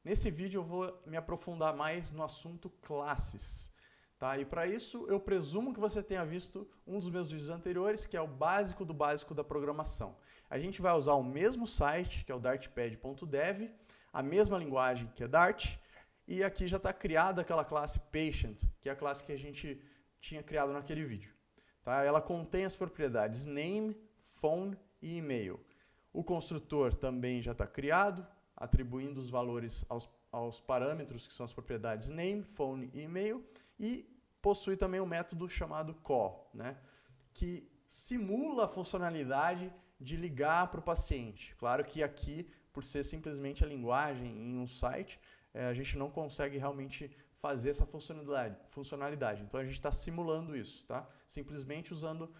Nesse vídeo eu vou me aprofundar mais no assunto classes. Tá? E para isso eu presumo que você tenha visto um dos meus vídeos anteriores, que é o básico do básico da programação. A gente vai usar o mesmo site, que é o dartpad.dev, a mesma linguagem, que é Dart, e aqui já está criada aquela classe Patient, que é a classe que a gente tinha criado naquele vídeo. Tá? Ela contém as propriedades name, phone e e-mail. O construtor também já está criado, atribuindo os valores aos parâmetros, que são as propriedades name, phone e e-mail, e possui também um método chamado call, né, que simula a funcionalidade de ligar para o paciente. Claro que aqui, por ser simplesmente a linguagem em um site, a gente não consegue realmente fazer essa funcionalidade. Então a gente está simulando isso, tá? Simplesmente usando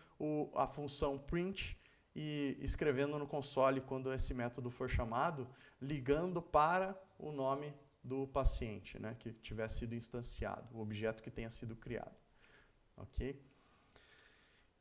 a função print e escrevendo no console quando esse método for chamado, ligando para o nome do paciente, né, que tiver sido instanciado, o objeto que tenha sido criado. Ok?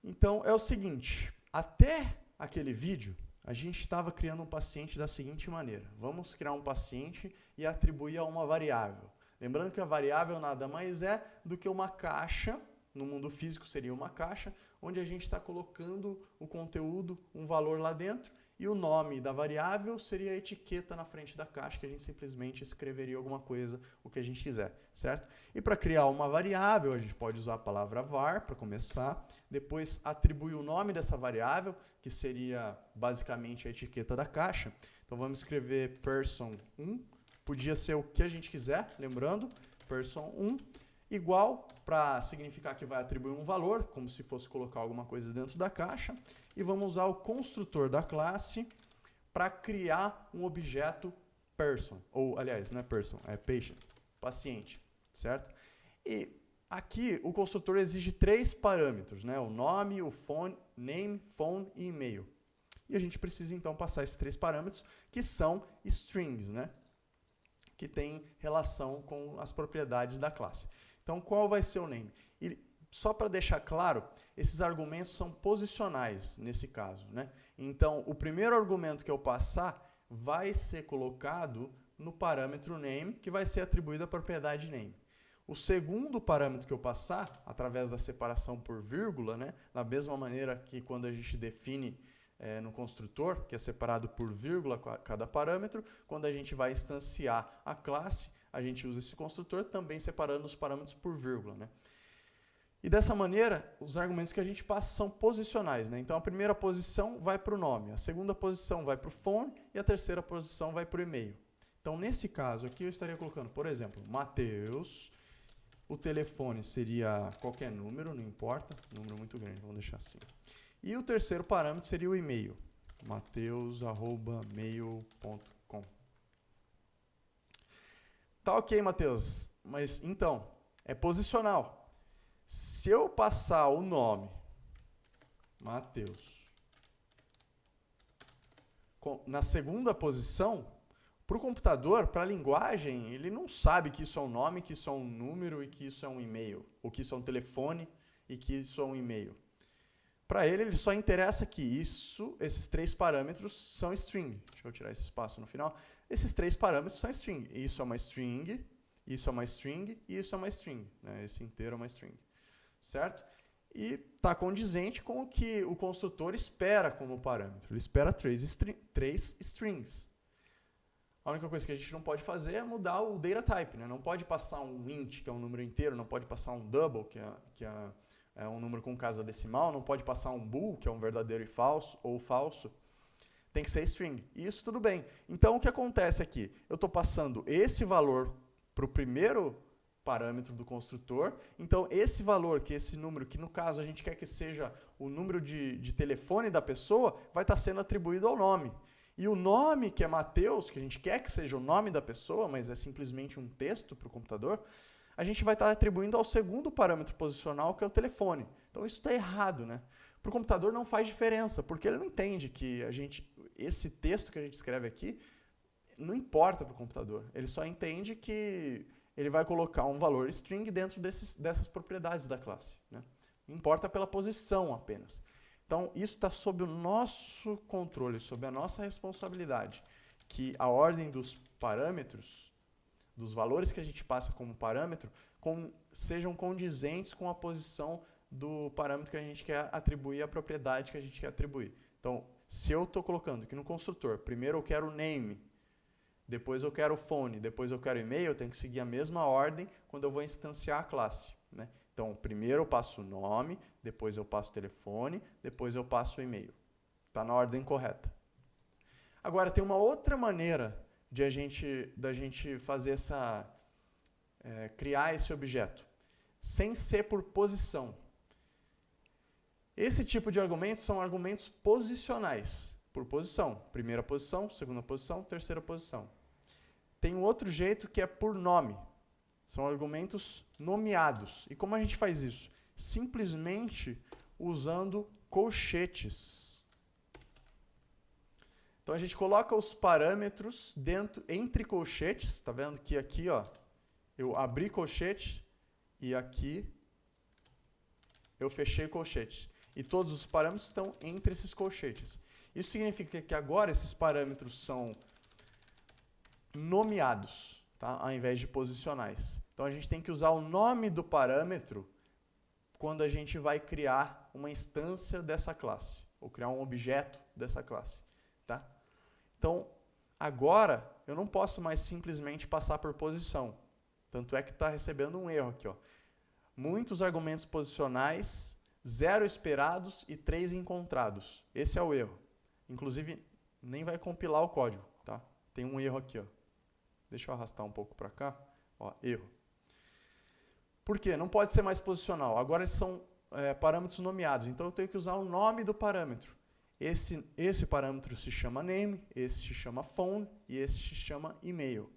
Então é o seguinte, até aquele vídeo a gente estava criando um paciente da seguinte maneira. Vamos criar um paciente e atribuir a uma variável. Lembrando que a variável nada mais é do que uma caixa, no mundo físico seria uma caixa, onde a gente está colocando o conteúdo, um valor lá dentro, e o nome da variável seria a etiqueta na frente da caixa, que a gente simplesmente escreveria alguma coisa, o que a gente quiser, certo? E para criar uma variável, a gente pode usar a palavra var para começar, depois atribuir o nome dessa variável, que seria basicamente a etiqueta da caixa. Então vamos escrever person1, podia ser o que a gente quiser, lembrando, person1, igual, para significar que vai atribuir um valor, como se fosse colocar alguma coisa dentro da caixa, e vamos usar o construtor da classe para criar um objeto person, ou aliás, não é person, é patient, paciente, certo? E aqui o construtor exige 3 parâmetros, né? O nome, o phone, name, phone e e-mail. E a gente precisa então passar esses 3 parâmetros, que são strings, né? Que tem relação com as propriedades da classe. Então, qual vai ser o name? E, só para deixar claro, esses argumentos são posicionais nesse caso, né? Então, o primeiro argumento que eu passar vai ser colocado no parâmetro name, que vai ser atribuído à propriedade name. O segundo parâmetro que eu passar, através da separação por vírgula, né? Da mesma maneira que quando a gente define no construtor, que é separado por vírgula cada parâmetro, quando a gente vai instanciar a classe, a gente usa esse construtor também separando os parâmetros por vírgula, né? E dessa maneira, os argumentos que a gente passa são posicionais, né? Então a primeira posição vai para o nome, a segunda posição vai para o phone e a terceira posição vai para o e-mail. Então nesse caso aqui eu estaria colocando, por exemplo, Matheus, o telefone seria qualquer número, não importa, número muito grande, vamos deixar assim. E o terceiro parâmetro seria o e-mail, mateus@mail.com. Tá ok, Matheus, mas então, é posicional. Se eu passar o nome, Matheus, na segunda posição, para o computador, para a linguagem, ele não sabe que isso é um nome, que isso é um número e que isso é um e-mail, ou que isso é um telefone e que isso é um e-mail. Para ele só interessa que esses 3 parâmetros são string. Deixa eu tirar esse espaço no final. Esses 3 parâmetros são string. Isso é uma string, isso é uma string e isso é uma string. Né? Esse inteiro é uma string. Certo? E está condizente com o que o construtor espera como parâmetro. Ele espera 3 strings. A única coisa que a gente não pode fazer é mudar o data type. Né? Não pode passar um int, que é um número inteiro, não pode passar um double, que é um número com casa decimal, não pode passar um bool, que é um verdadeiro e falso, ou falso. Tem que ser string. E isso tudo bem. Então, o que acontece aqui? Eu estou passando esse valor para o primeiro parâmetro do construtor. Então, esse valor, que é esse número, que no caso a gente quer que seja o número de telefone da pessoa, vai estar sendo atribuído ao nome. E o nome, que é Matheus, que a gente quer que seja o nome da pessoa, mas é simplesmente um texto para o computador, a gente vai estar atribuindo ao segundo parâmetro posicional, que é o telefone. Então isso está errado, né? Para o computador não faz diferença, porque ele não entende que esse texto que a gente escreve aqui não importa para o computador. Ele só entende que ele vai colocar um valor string dentro dessas propriedades da classe, né? Importa pela posição apenas. Então isso está sob o nosso controle, sob a nossa responsabilidade, que a ordem dos parâmetros dos valores que a gente passa como parâmetro sejam condizentes com a posição do parâmetro que a gente quer atribuir, a propriedade que a gente quer atribuir. Então, se eu estou colocando aqui no construtor, primeiro eu quero o name, depois eu quero o phone, depois eu quero e-mail, eu tenho que seguir a mesma ordem quando eu vou instanciar a classe, né? Então, primeiro eu passo o nome, depois eu passo o telefone, depois eu passo o e-mail. Está na ordem correta. Agora, tem uma outra maneira da gente fazer criar esse objeto, sem ser por posição. Esse tipo de argumentos são argumentos posicionais, por posição. Primeira posição, segunda posição, terceira posição. Tem um outro jeito que é por nome. São argumentos nomeados. E como a gente faz isso? Simplesmente usando colchetes. Então a gente coloca os parâmetros entre colchetes. Está vendo que aqui, ó, eu abri colchete e aqui eu fechei colchete. E todos os parâmetros estão entre esses colchetes. Isso significa que agora esses parâmetros são nomeados, tá? Ao invés de posicionais. Então a gente tem que usar o nome do parâmetro quando a gente vai criar uma instância dessa classe, ou criar um objeto dessa classe. Tá? Então, agora eu não posso mais simplesmente passar por posição. Tanto é que está recebendo um erro aqui. Ó. Muitos argumentos posicionais, 0 esperados e 3 encontrados. Esse é o erro. Inclusive, nem vai compilar o código. Tá? Tem um erro aqui. Ó. Deixa eu arrastar um pouco para cá. Ó, erro. Por quê? Não pode ser mais posicional. Agora eles são parâmetros nomeados. Então eu tenho que usar o nome do parâmetro. Esse parâmetro se chama name, esse se chama phone e esse se chama e-mail.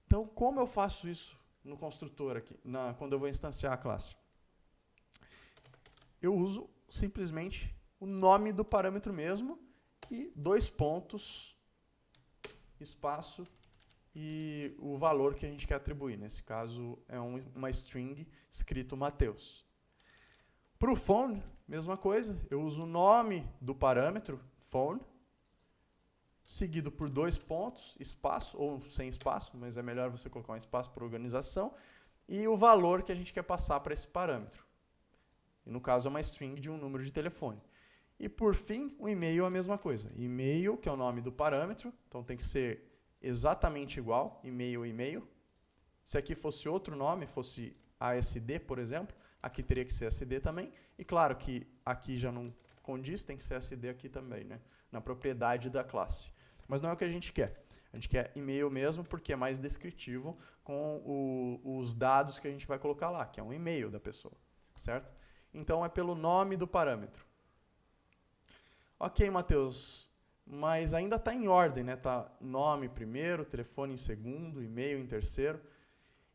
Então, como eu faço isso no construtor aqui, quando eu vou instanciar a classe? Eu uso simplesmente o nome do parâmetro mesmo e 2 pontos, espaço e o valor que a gente quer atribuir. Nesse caso, é uma string escrito Mateus. Para o phone, mesma coisa. Eu uso o nome do parâmetro, phone, seguido por 2 pontos, espaço, ou sem espaço, mas é melhor você colocar um espaço para organização, e o valor que a gente quer passar para esse parâmetro. E no caso, é uma string de um número de telefone. E por fim, o e-mail é a mesma coisa. E-mail, que é o nome do parâmetro, então tem que ser exatamente igual, e-mail. Se aqui fosse outro nome, fosse ASD, por exemplo, aqui teria que ser SD também. E claro que aqui já não condiz, tem que ser SD aqui também, né? Na propriedade da classe. Mas não é o que a gente quer. A gente quer e-mail mesmo porque é mais descritivo com os dados que a gente vai colocar lá, que é um e-mail da pessoa, certo? Então é pelo nome do parâmetro. Ok, Mateus, mas ainda está em ordem, né? Tá nome primeiro, telefone em segundo, e-mail em terceiro.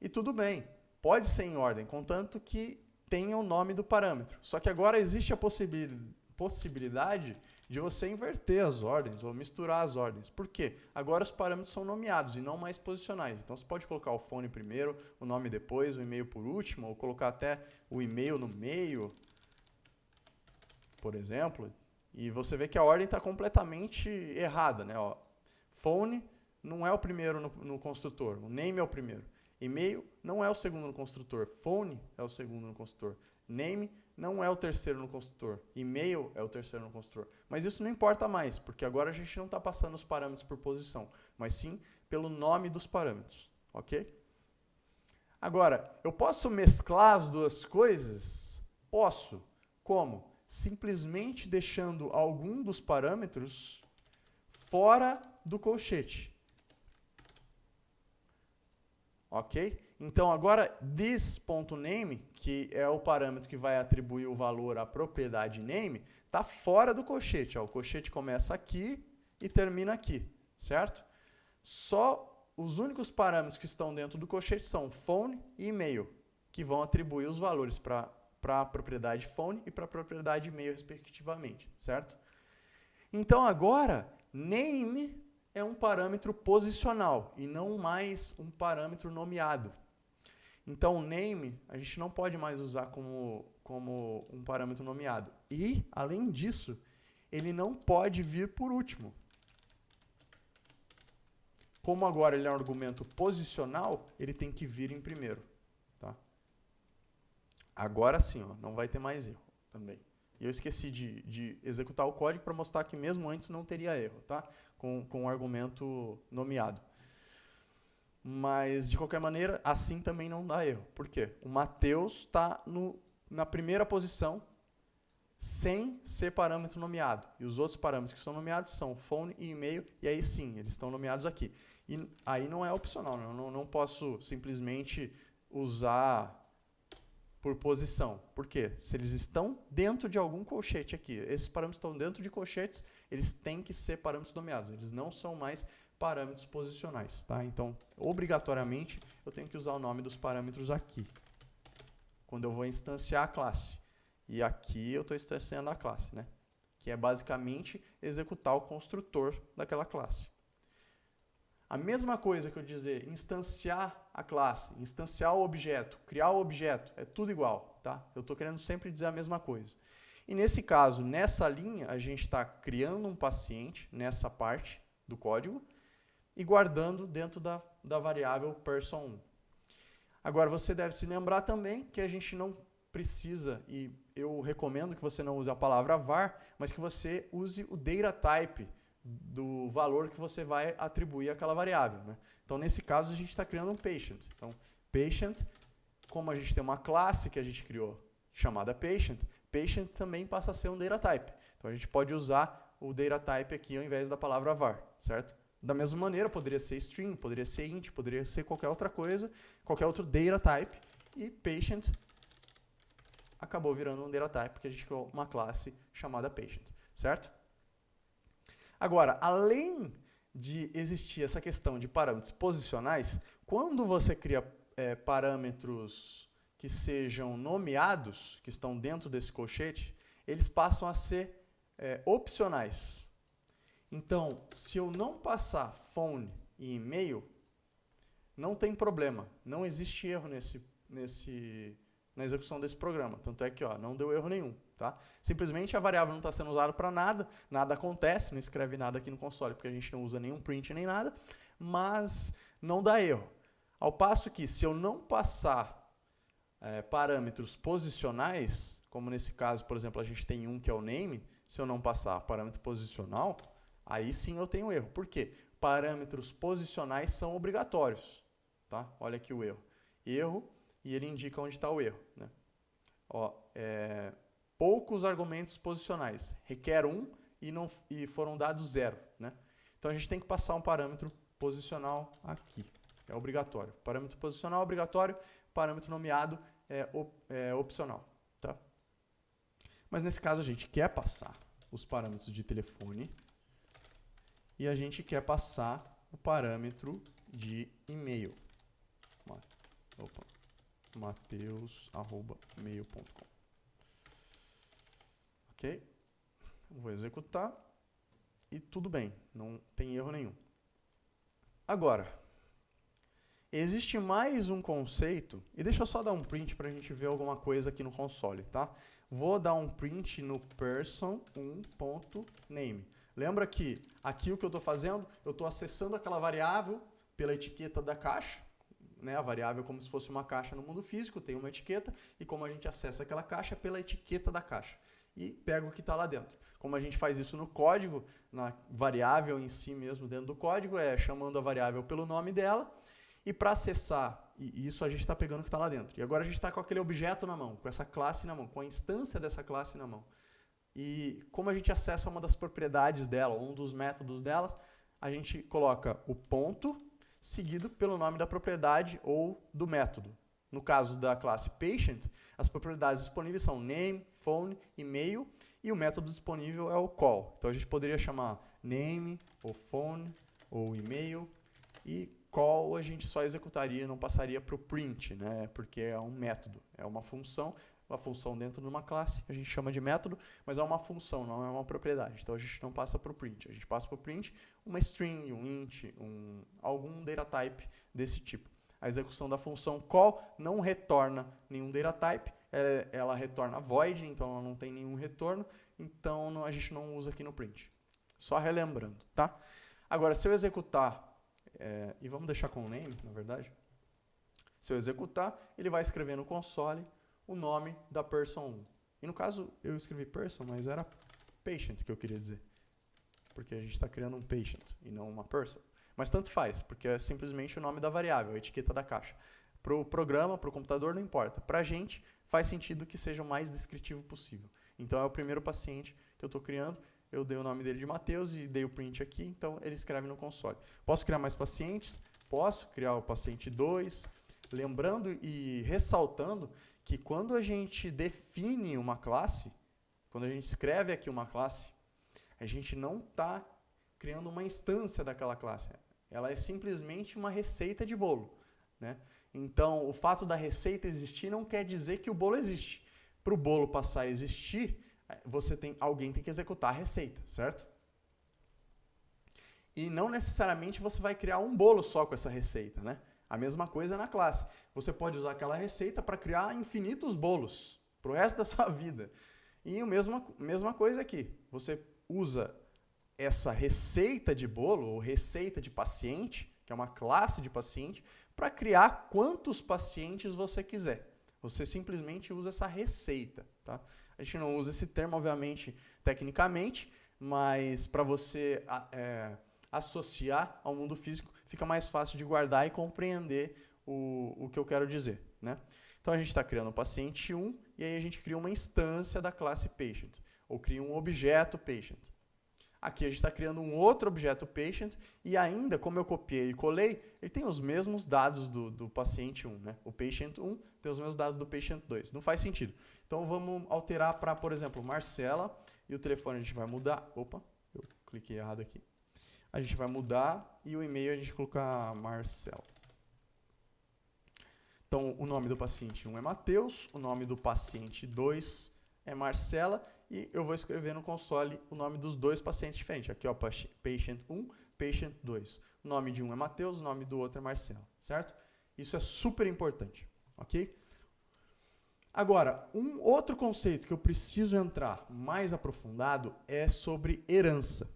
E tudo bem, pode ser em ordem, contanto que tenha o nome do parâmetro. Só que agora existe a possibilidade de você inverter as ordens ou misturar as ordens. Por quê? Agora os parâmetros são nomeados e não mais posicionais. Então você pode colocar o phone primeiro, o nome depois, o e-mail por último, ou colocar até o e-mail no meio, por exemplo. E você vê que a ordem está completamente errada, né? Ó, phone não é o primeiro no construtor, o name é o primeiro. E-mail não é o segundo no construtor, phone é o segundo no construtor. Name não é o terceiro no construtor, e-mail é o terceiro no construtor. Mas isso não importa mais, porque agora a gente não está passando os parâmetros por posição, mas sim pelo nome dos parâmetros, ok? Agora, eu posso mesclar as duas coisas? Posso. Como? Simplesmente deixando algum dos parâmetros fora do colchete. Ok? Então, agora, this.name, que é o parâmetro que vai atribuir o valor à propriedade name, está fora do colchete. Ó, o colchete começa aqui e termina aqui, certo? Só os únicos parâmetros que estão dentro do colchete são phone e e-mail, que vão atribuir os valores para a propriedade phone e para a propriedade e-mail, respectivamente, certo? Então, agora, name é um parâmetro posicional e não mais um parâmetro nomeado. Então, o name a gente não pode mais usar como um parâmetro nomeado. E, além disso, ele não pode vir por último. Como agora ele é um argumento posicional, ele tem que vir em primeiro. Tá? Agora sim, ó, não vai ter mais erro também. E eu esqueci de executar o código para mostrar que mesmo antes não teria erro, tá? Com o argumento nomeado. Mas, de qualquer maneira, assim também não dá erro. Por quê? O Matheus está na primeira posição sem ser parâmetro nomeado. E os outros parâmetros que são nomeados são phone e e-mail, e aí sim, eles estão nomeados aqui. E aí não é opcional, né? Eu não posso simplesmente usar por posição. Por quê? Se eles estão dentro de algum colchete aqui, esses parâmetros estão dentro de colchetes, eles têm que ser parâmetros nomeados. Eles não são mais parâmetros posicionais. Tá? Então, obrigatoriamente, eu tenho que usar o nome dos parâmetros aqui, quando eu vou instanciar a classe. E aqui eu estou instanciando a classe, né? Que é basicamente executar o construtor daquela classe. A mesma coisa que eu dizer instanciar a classe, instanciar o objeto, criar o objeto, é tudo igual, tá? Eu estou querendo sempre dizer a mesma coisa. E nesse caso, nessa linha, a gente está criando um paciente nessa parte do código e guardando dentro da variável person1. Agora, você deve se lembrar também que a gente não precisa, e eu recomendo que você não use a palavra var, mas que você use o data type do valor que você vai atribuir àquela variável. Né? Então, nesse caso, a gente está criando um patient. Então, patient, como a gente tem uma classe que a gente criou chamada patient, patient também passa a ser um data type. Então, a gente pode usar o data type aqui ao invés da palavra var, certo? Da mesma maneira, poderia ser string, poderia ser int, poderia ser qualquer outra coisa, qualquer outro data type, e patient acabou virando um data type, porque a gente criou uma classe chamada patient, certo? Agora, além de existir essa questão de parâmetros posicionais, quando você cria parâmetros que sejam nomeados, que estão dentro desse colchete, eles passam a ser opcionais. Então, se eu não passar phone e e-mail, não tem problema, não existe erro na execução desse programa. Tanto é que não deu erro nenhum. Tá? Simplesmente a variável não está sendo usada para nada, nada acontece, não escreve nada aqui no console, porque a gente não usa nenhum print nem nada, mas não dá erro. Ao passo que, se eu não passar parâmetros posicionais, como nesse caso, por exemplo, a gente tem um que é o name, se eu não passar parâmetro posicional, aí sim eu tenho erro. Por quê? Parâmetros posicionais são obrigatórios. Tá? Olha aqui o erro. Erro, e ele indica onde está o erro. Né? Poucos argumentos posicionais. Requer 1 e foram dados 0. Né? Então a gente tem que passar um parâmetro posicional aqui. É obrigatório. Parâmetro posicional é obrigatório, parâmetro nomeado é opcional. Tá? Mas nesse caso a gente quer passar os parâmetros de telefone e a gente quer passar o parâmetro de e-mail. mateus@mail.com. Ok? Vou executar e tudo bem, não tem erro nenhum. Agora, existe mais um conceito, e deixa eu só dar um print para a gente ver alguma coisa aqui no console, tá? Vou dar um print no person1.name. Lembra que aqui o que eu estou fazendo, eu estou acessando aquela variável pela etiqueta da caixa, né? A variável é como se fosse uma caixa no mundo físico, tem uma etiqueta, e como a gente acessa aquela caixa pela etiqueta da caixa. E pega o que está lá dentro. Como a gente faz isso no código, na variável em si mesmo dentro do código, chamando a variável pelo nome dela, e para acessar, e isso a gente está pegando o que está lá dentro. E agora a gente está com aquele objeto na mão, com essa classe na mão, com a instância dessa classe na mão. E como a gente acessa uma das propriedades dela, um dos métodos delas, a gente coloca o ponto seguido pelo nome da propriedade ou do método. No caso da classe patient, as propriedades disponíveis são name, phone, e-mail, e o método disponível é o call. Então a gente poderia chamar name, ou phone, ou e-mail, e call a gente só executaria, não passaria para o print, né? Porque é um método, é uma função dentro de uma classe, a gente chama de método, mas é uma função, não é uma propriedade. Então a gente não passa para o print, a gente passa para o print uma string, um int, algum data type desse tipo. A execução da função call não retorna nenhum data type, ela retorna void, então ela não tem nenhum retorno, então a gente não usa aqui no print. Só relembrando, tá? Agora, se eu executar e vamos deixar com o name, na verdade. Se eu executar, ele vai escrever no console o nome da person 1. E no caso, eu escrevi person, mas era patient que eu queria dizer. Porque a gente está criando um patient e não uma person. Mas tanto faz, porque é simplesmente o nome da variável, a etiqueta da caixa. Para o programa, para o computador, não importa. Para a gente, faz sentido que seja o mais descritivo possível. Então, é o primeiro paciente que eu estou criando. Eu dei o nome dele de Matheus e dei o print aqui, então ele escreve no console. Posso criar mais pacientes? Posso criar o paciente 2. Lembrando e ressaltando que quando a gente define uma classe, quando a gente escreve aqui uma classe, a gente não está criando uma instância daquela classe. Ela é simplesmente uma receita de bolo, né? Então, o fato da receita existir não quer dizer que o bolo existe. Para o bolo passar a existir, alguém tem que executar a receita, certo? E não necessariamente você vai criar um bolo só com essa receita, né? A mesma coisa na classe. Você pode usar aquela receita para criar infinitos bolos para o resto da sua vida. E a mesma coisa aqui. Você usa essa receita de bolo, ou receita de paciente, que é uma classe de paciente, para criar quantos pacientes você quiser. Você simplesmente usa essa receita, tá? A gente não usa esse termo, obviamente, tecnicamente, mas para você associar ao mundo físico, fica mais fácil de guardar e compreender o que eu quero dizer, né? Então, a gente está criando o paciente 1 e aí a gente cria uma instância da classe patient, ou cria um objeto patient. Aqui a gente está criando um outro objeto patient e ainda, como eu copiei e colei, ele tem os mesmos dados do paciente 1, né? O patient 1 tem os mesmos dados do patient 2. Não faz sentido. Então, vamos alterar para, por exemplo, Marcela, e o telefone a gente vai mudar. Opa, eu cliquei errado aqui. A gente vai mudar e o e-mail a gente colocar Marcela. Então, o nome do paciente 1 é Matheus, o nome do paciente 2 é Marcela, e eu vou escrever no console o nome dos dois pacientes diferentes. Aqui, ó, patient 1, patient 2. O nome de um é Matheus, o nome do outro é Marcela, certo? Isso é super importante, ok? Agora, um outro conceito que eu preciso entrar mais aprofundado é sobre herança.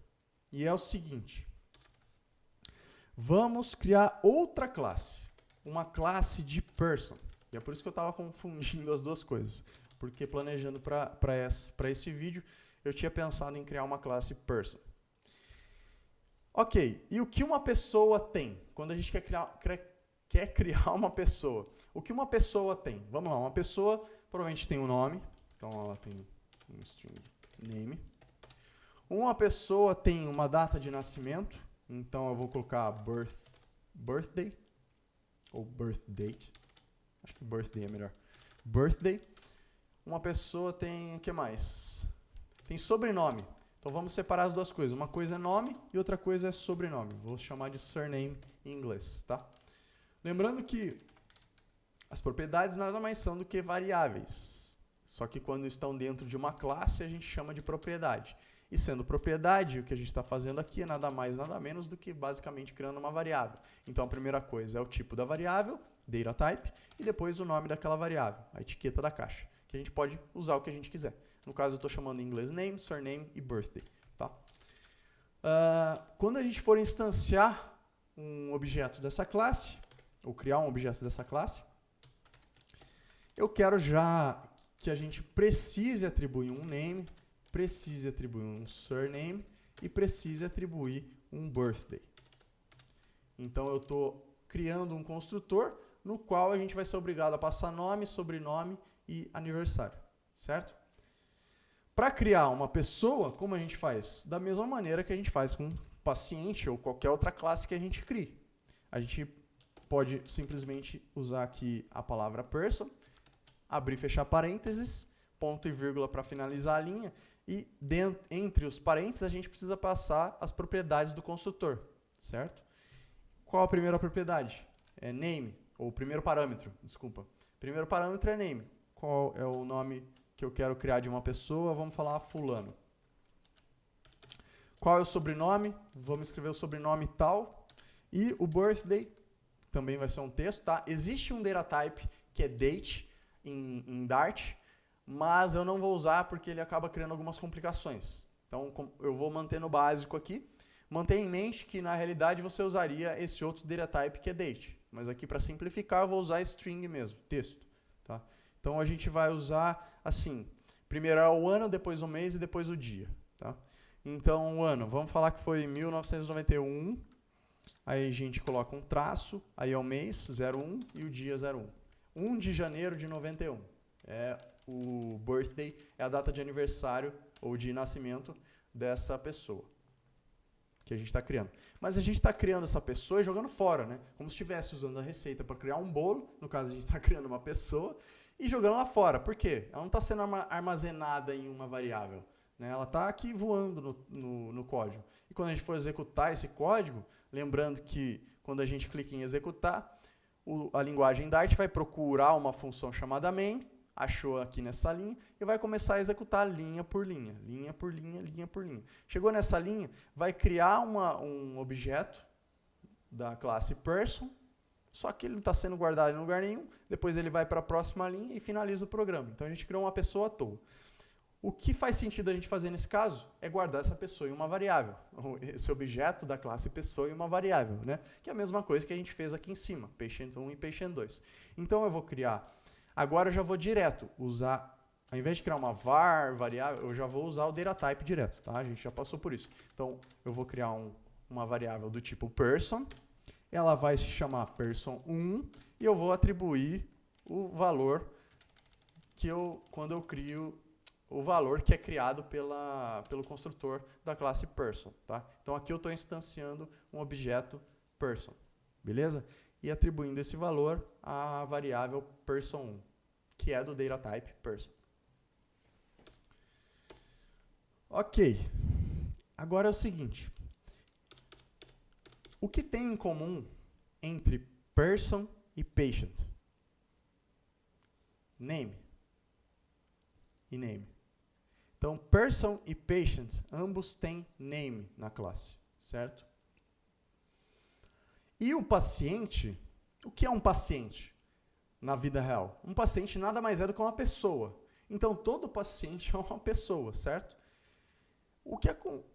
E é o seguinte. Vamos criar outra classe. Uma classe de person. E é por isso que eu estava confundindo as duas coisas. Porque planejando para esse vídeo, eu tinha pensado em criar uma classe person. Ok, e o que uma pessoa tem? Quando a gente quer criar uma pessoa. O que uma pessoa tem? Vamos lá, uma pessoa provavelmente tem um nome. Então ela tem um string name. Uma pessoa tem uma data de nascimento. Então eu vou colocar birthday. Ou birth date. Acho que birthday é melhor. Birthday. Uma pessoa tem o que mais? Tem sobrenome. Então vamos separar as duas coisas. Uma coisa é nome e outra coisa é sobrenome. Vou chamar de surname em inglês, tá? Lembrando que as propriedades nada mais são do que variáveis. Só que quando estão dentro de uma classe, a gente chama de propriedade. E sendo propriedade, o que a gente está fazendo aqui é nada mais, nada menos do que basicamente criando uma variável. Então a primeira coisa é o tipo da variável, data type, e depois o nome daquela variável, a etiqueta da caixa, que a gente pode usar o que a gente quiser. No caso eu estou chamando em inglês name, surname e birthday. Tá? Quando a gente for instanciar um objeto dessa classe, ou criar um objeto dessa classe, eu quero já que a gente precise atribuir um name, precise atribuir um surname e precise atribuir um birthday. Então eu estou criando um construtor no qual a gente vai ser obrigado a passar nome, sobrenome e aniversário, certo? Para criar uma pessoa, como a gente faz? Da mesma maneira que a gente faz com paciente ou qualquer outra classe que a gente crie. A gente pode simplesmente usar aqui a palavra person, abrir e fechar parênteses, ponto e vírgula para finalizar a linha, e entre os parênteses a gente precisa passar as propriedades do construtor, certo? Qual a primeira propriedade? É name, ou o primeiro parâmetro, desculpa. O primeiro parâmetro é name. Qual é o nome que eu quero criar de uma pessoa? Vamos falar fulano. Qual é o sobrenome? Vamos escrever o sobrenome tal. E o birthday também vai ser um texto, tá? Existe um data type que é date em Dart, mas eu não vou usar porque ele acaba criando algumas complicações. Então, eu vou manter no básico aqui, mantenha em mente que na realidade você usaria esse outro data type que é date. Mas aqui para simplificar eu vou usar string mesmo, texto. Tá? Então a gente vai usar assim, primeiro é o ano, depois o mês e depois o dia. Tá? Então o ano, vamos falar que foi 1991, aí a gente coloca um traço, aí é o mês 01 e o dia 01. 1 de janeiro de 91, é o birthday, é a data de aniversário ou de nascimento dessa pessoa que a gente está criando. Mas a gente está criando essa pessoa e jogando fora, né? Como se estivesse usando a receita para criar um bolo, no caso a gente está criando uma pessoa, e jogando lá fora. Por quê? Ela não está sendo armazenada em uma variável. Né? Ela está aqui voando no código. E quando a gente for executar esse código, lembrando que quando a gente clica em executar, a linguagem Dart vai procurar uma função chamada main, achou aqui nessa linha, e vai começar a executar linha por linha, linha por linha, linha por linha. Chegou nessa linha, vai criar um objeto da classe person, só que ele não está sendo guardado em lugar nenhum, depois ele vai para a próxima linha e finaliza o programa. Então a gente criou uma pessoa à toa. O que faz sentido a gente fazer nesse caso é guardar essa pessoa em uma variável, esse objeto da classe pessoa em uma variável, né? Que é a mesma coisa que a gente fez aqui em cima, patient 1 e patient 2. Então eu vou criar, agora eu já vou direto usar, ao invés de criar uma var variável, eu já vou usar o data type direto, tá? A gente já passou por isso. Então eu vou criar uma variável do tipo person, ela vai se chamar person1 e eu vou atribuir o valor que quando eu crio o valor que é criado pelo construtor da classe person. Tá? Então aqui eu estou instanciando um objeto person, beleza? E atribuindo esse valor à variável person1, que é do data type person. Ok, agora é o seguinte, o que tem em comum entre person e patient? Name e name. Então, person e patient, ambos têm name na classe, certo? E o paciente, o que é um paciente na vida real? Um paciente nada mais é do que uma pessoa. Então, todo paciente é uma pessoa, certo?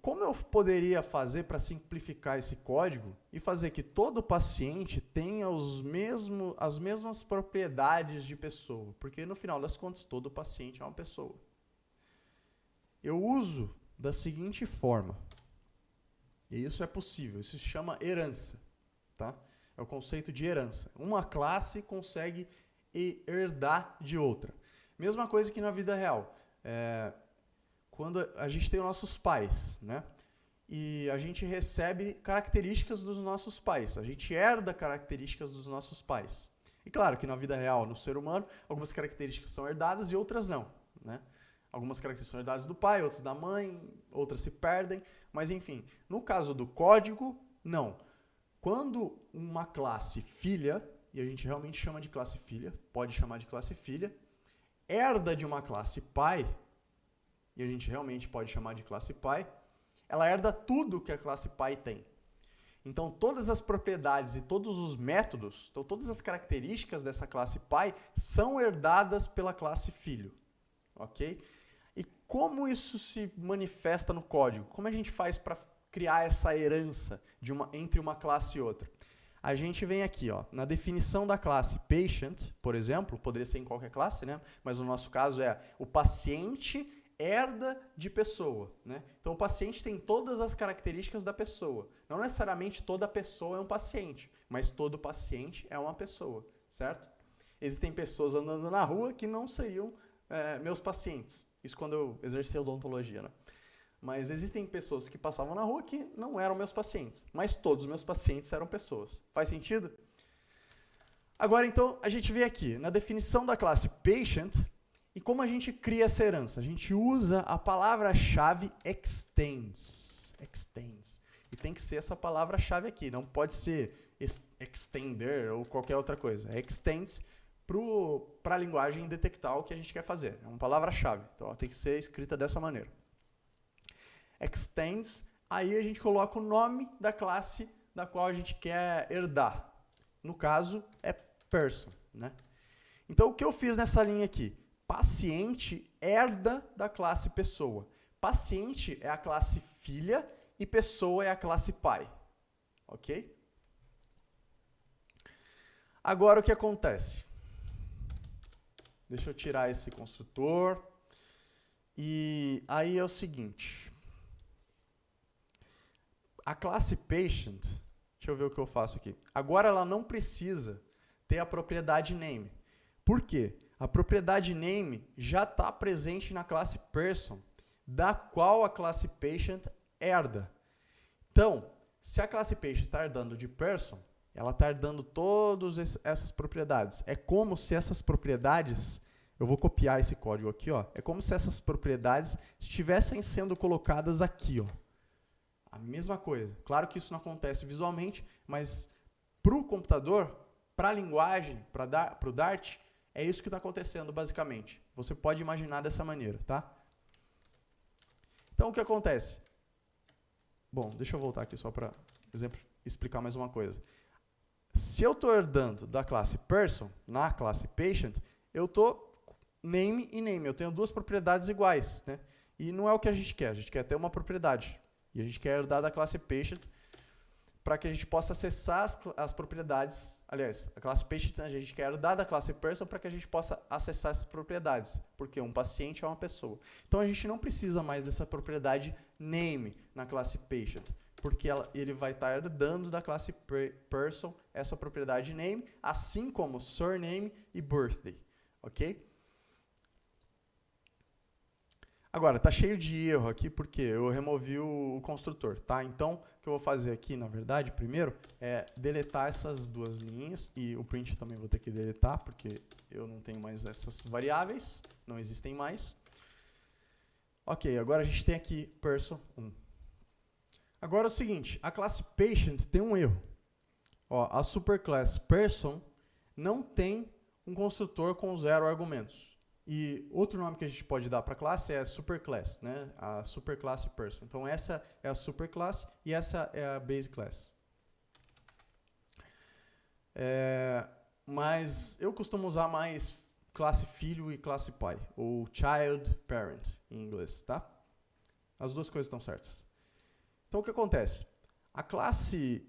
Como eu poderia fazer para simplificar esse código e fazer que todo paciente tenha as mesmas propriedades de pessoa? Porque, no final das contas, todo paciente é uma pessoa. Eu uso da seguinte forma, e isso é possível, isso se chama herança, tá? É o conceito de herança. Uma classe consegue herdar de outra. Mesma coisa que na vida real. Quando a gente tem os nossos pais, né? E a gente recebe características dos nossos pais, a gente herda características dos nossos pais. E claro que na vida real, no ser humano, algumas características são herdadas e outras não, né? Algumas características são herdadas do pai, outras da mãe, outras se perdem, mas enfim. No caso do código, não. Quando uma classe filha, e a gente realmente chama de classe filha, pode chamar de classe filha, herda de uma classe pai, e a gente realmente pode chamar de classe pai, ela herda tudo que a classe pai tem. Então, todas as propriedades e todos os métodos, então todas as características dessa classe pai são herdadas pela classe filho. Ok? E como isso se manifesta no código? Como a gente faz para criar essa herança entre uma classe e outra? A gente vem aqui, ó, na definição da classe patient, por exemplo, poderia ser em qualquer classe, né? Mas no nosso caso é o paciente herda de pessoa, né? Então o paciente tem todas as características da pessoa. Não necessariamente toda pessoa é um paciente, mas todo paciente é uma pessoa, certo? Existem pessoas andando na rua que não seriam meus pacientes. Isso quando eu exerci odontologia, né? Mas existem pessoas que passavam na rua que não eram meus pacientes, mas todos os meus pacientes eram pessoas. Faz sentido? Agora, então, a gente vê aqui, na definição da classe patient, e como a gente cria essa herança? A gente usa a palavra-chave extends. Extends. E tem que ser essa palavra-chave aqui, não pode ser extender ou qualquer outra coisa. Extends para a linguagem detectar o que a gente quer fazer. É uma palavra-chave, então ela tem que ser escrita dessa maneira. Extends, aí a gente coloca o nome da classe da qual a gente quer herdar. No caso, é person, né? Então, o que eu fiz nessa linha aqui? Paciente herda da classe pessoa. Paciente é a classe filha e pessoa é a classe pai. Ok? Agora o que acontece? Deixa eu tirar esse construtor. E aí é o seguinte. A classe patient, deixa eu ver o que eu faço aqui. Agora ela não precisa ter a propriedade name. Por quê? A propriedade name já está presente na classe person, da qual a classe patient herda. Então, se a classe patient está herdando de person, ela está herdando todas essas propriedades. É como se essas propriedades, eu vou copiar esse código aqui, ó, é como se essas propriedades estivessem sendo colocadas aqui, ó. A mesma coisa. Claro que isso não acontece visualmente, mas para o computador, para a linguagem, para o Dart, é isso que está acontecendo, basicamente. Você pode imaginar dessa maneira, tá? Então, o que acontece? Bom, deixa eu voltar aqui só para explicar mais uma coisa. Se eu estou herdando da classe person, na classe patient, eu estou name e name. Eu tenho duas propriedades iguais, né? E não é o que a gente quer ter uma propriedade. E a gente quer herdar da classe patient para que a gente possa acessar as propriedades. Aliás, a classe patient a gente quer herdar da classe person para que a gente possa acessar essas propriedades, porque um paciente é uma pessoa. Então a gente não precisa mais dessa propriedade name na classe patient, porque ele vai estar herdando da classe person essa propriedade name, assim como surname e birthday, ok? Agora, está cheio de erro aqui porque eu removi o construtor, tá? Então, o que eu vou fazer aqui, na verdade, primeiro, é deletar essas duas linhas, e o print também vou ter que deletar, porque eu não tenho mais essas variáveis, não existem mais. Ok, agora a gente tem aqui person 1. Agora é o seguinte, a classe patient tem um erro. Ó, a superclass person não tem um construtor com 0 argumentos. E outro nome que a gente pode dar para a classe é superclass, né? A superclasse person. Então essa é a superclasse e essa é a base class. Mas eu costumo usar mais classe filho e classe pai, ou child parent em inglês, tá? As duas coisas estão certas. Então o que acontece? A classe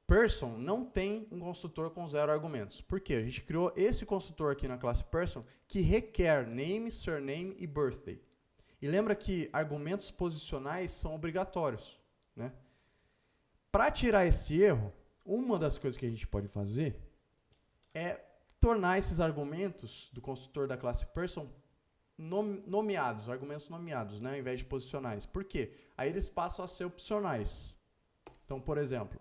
person não tem um construtor com 0 argumentos. Por quê? A gente criou esse construtor aqui na classe person que requer name, surname e birthday. E lembra que argumentos posicionais são obrigatórios, né? Para tirar esse erro, uma das coisas que a gente pode fazer é tornar esses argumentos do construtor da classe person nomeados, argumentos nomeados, né, ao invés de posicionais. Por quê? Aí eles passam a ser opcionais. Então, por exemplo,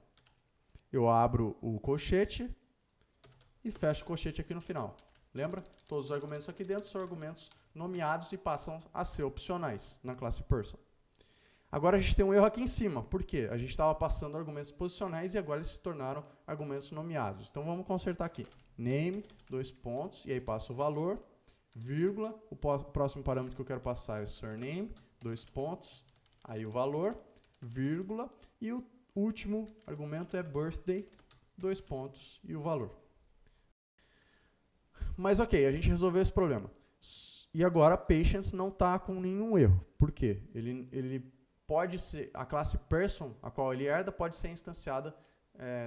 eu abro o colchete e fecho o colchete aqui no final. Lembra? Todos os argumentos aqui dentro são argumentos nomeados e passam a ser opcionais na classe person. Agora a gente tem um erro aqui em cima. Por quê? A gente estava passando argumentos posicionais e agora eles se tornaram argumentos nomeados. Então vamos consertar aqui. Name, 2 pontos, e aí passo o valor, vírgula, o próximo parâmetro que eu quero passar é surname, 2 pontos, aí o valor, vírgula, e o último argumento é birthday, 2 pontos e o valor. Mas ok, a gente resolveu esse problema. E agora patient não está com nenhum erro. Por quê? Ele pode ser, a classe person, a qual ele herda, pode ser instanciada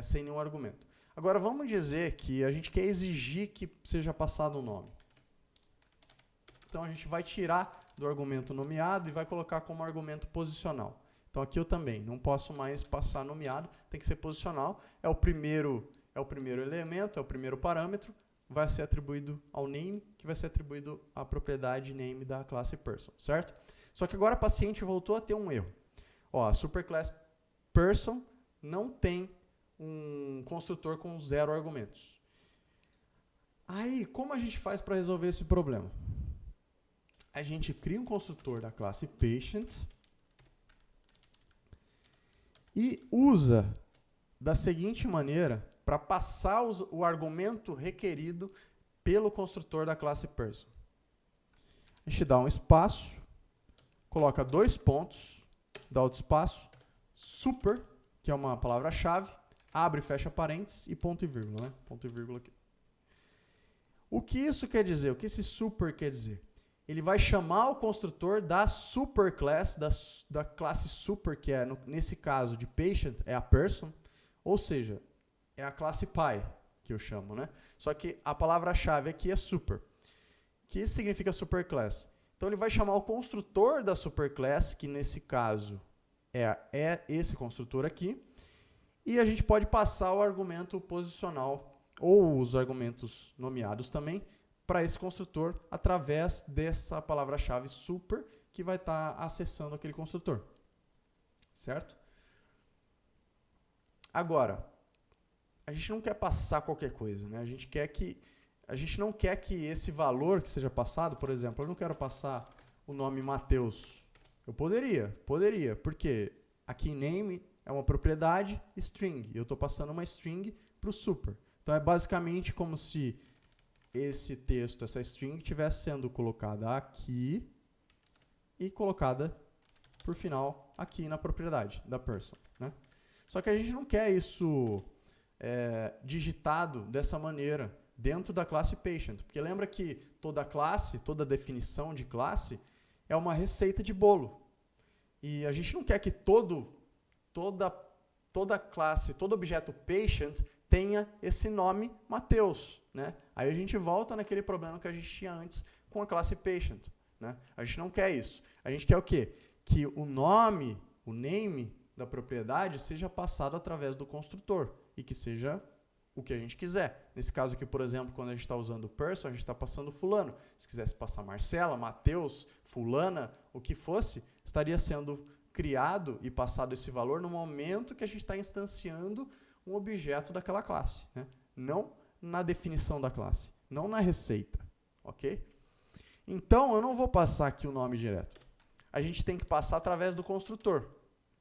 sem nenhum argumento. Agora vamos dizer que a gente quer exigir que seja passado um nome. Então a gente vai tirar do argumento nomeado e vai colocar como argumento posicional. Então aqui eu também não posso mais passar nomeado, tem que ser posicional. É o primeiro elemento, é o primeiro parâmetro, vai ser atribuído ao name, que vai ser atribuído à propriedade name da classe person, certo? Só que agora a paciente voltou a ter um erro. Ó, a superclass person não tem um construtor com 0 argumentos. Aí, como a gente faz para resolver esse problema? A gente cria um construtor da classe patient e usa da seguinte maneira para passar o argumento requerido pelo construtor da classe person. A gente dá um espaço, coloca 2 pontos, dá outro espaço, super, que é uma palavra-chave, abre e fecha parênteses e ponto e vírgula, né? Ponto e vírgula aqui. O que isso quer dizer? O que esse super quer dizer? ele vai chamar o construtor da superclass, da classe super, que é, nesse caso de patient, é a person, ou seja, é a classe pi, que eu chamo, né? Só que a palavra-chave aqui é super, que significa superclass. Então ele vai chamar o construtor da superclass, que nesse caso é esse construtor aqui, e a gente pode passar o argumento posicional, ou os argumentos nomeados também, para esse construtor através dessa palavra-chave super, que vai estar acessando aquele construtor. Certo? Agora, a gente não quer passar qualquer coisa, né? A gente não quer que esse valor que seja passado, por exemplo, eu não quero passar o nome Mateus. Eu poderia, porque aqui name é uma propriedade string, e eu estou passando uma string para o super. Então é basicamente como se esse texto, essa string, estivesse sendo colocada aqui e colocada, por final, aqui na propriedade da person, né? Só que a gente não quer isso digitado dessa maneira dentro da classe patient, porque lembra que toda classe, toda definição de classe é uma receita de bolo. E a gente não quer que toda classe, todo objeto patient tenha esse nome Mateus, né? Aí a gente volta naquele problema que a gente tinha antes com a classe patient, né? A gente não quer isso. A gente quer o quê? Que o nome, o name da propriedade seja passado através do construtor e que seja o que a gente quiser. Nesse caso aqui, por exemplo, quando a gente está usando person, a gente está passando fulano. Se quisesse passar Marcela, Mateus, fulana, o que fosse, estaria sendo criado e passado esse valor no momento que a gente está instanciando um objeto daquela classe, né? Não na definição da classe, não na receita, ok? Então, eu não vou passar aqui o nome direto. A gente tem que passar através do construtor,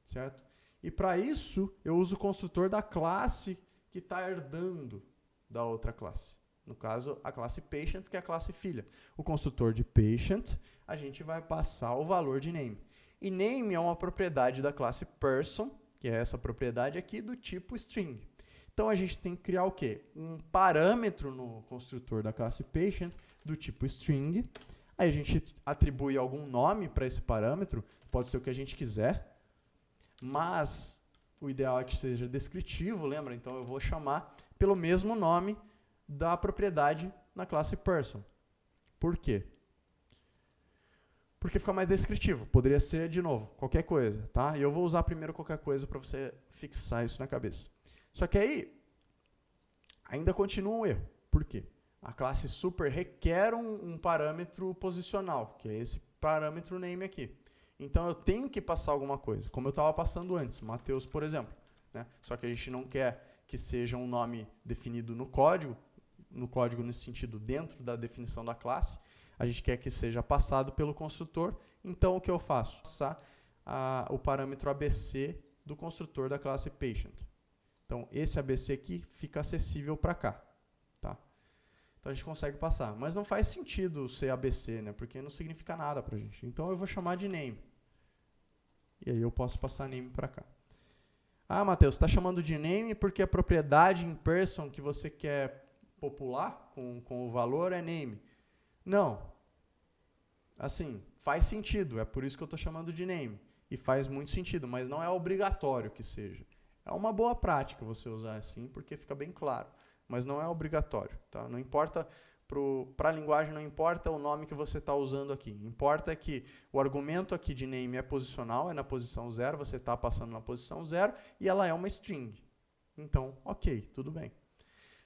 certo? E para isso, eu uso o construtor da classe que está herdando da outra classe. No caso, a classe patient, que é a classe filha. O construtor de patient, a gente vai passar o valor de name. E name é uma propriedade da classe person, que é essa propriedade aqui do tipo string. Então, a gente tem que criar o quê? Um parâmetro no construtor da classe patient do tipo string. Aí a gente atribui algum nome para esse parâmetro, pode ser o que a gente quiser, mas o ideal é que seja descritivo, lembra? Então, eu vou chamar pelo mesmo nome da propriedade na classe person. Por quê? Porque fica mais descritivo. Poderia ser, de novo, qualquer coisa, tá? E eu vou usar primeiro qualquer coisa para você fixar isso na cabeça. Só que aí, ainda continua um erro. Por quê? A classe super requer um parâmetro posicional, que é esse parâmetro name aqui. Então, eu tenho que passar alguma coisa, como eu estava passando antes, Mateus, por exemplo, né? Só que a gente não quer que seja um nome definido no código nesse sentido, dentro da definição da classe, a gente quer que seja passado pelo construtor. Então, o que eu faço? Passar o parâmetro ABC do construtor da classe patient. Então, esse ABC aqui fica acessível para cá, tá? Então, a gente consegue passar. Mas não faz sentido ser ABC, né? Porque não significa nada para a gente. Então, eu vou chamar de name. E aí, eu posso passar name para cá. Ah, Mateus, você está chamando de name porque a propriedade em person que você quer popular com o valor é name. Não. Assim, faz sentido. É por isso que eu estou chamando de name. E faz muito sentido, mas não é obrigatório que seja. É uma boa prática você usar assim, porque fica bem claro. Mas não é obrigatório, tá? Não importa, para a linguagem não importa o nome que você está usando aqui. Importa é que o argumento aqui de name é posicional, é na posição 0, você está passando na posição 0, e ela é uma string. Então, ok, tudo bem.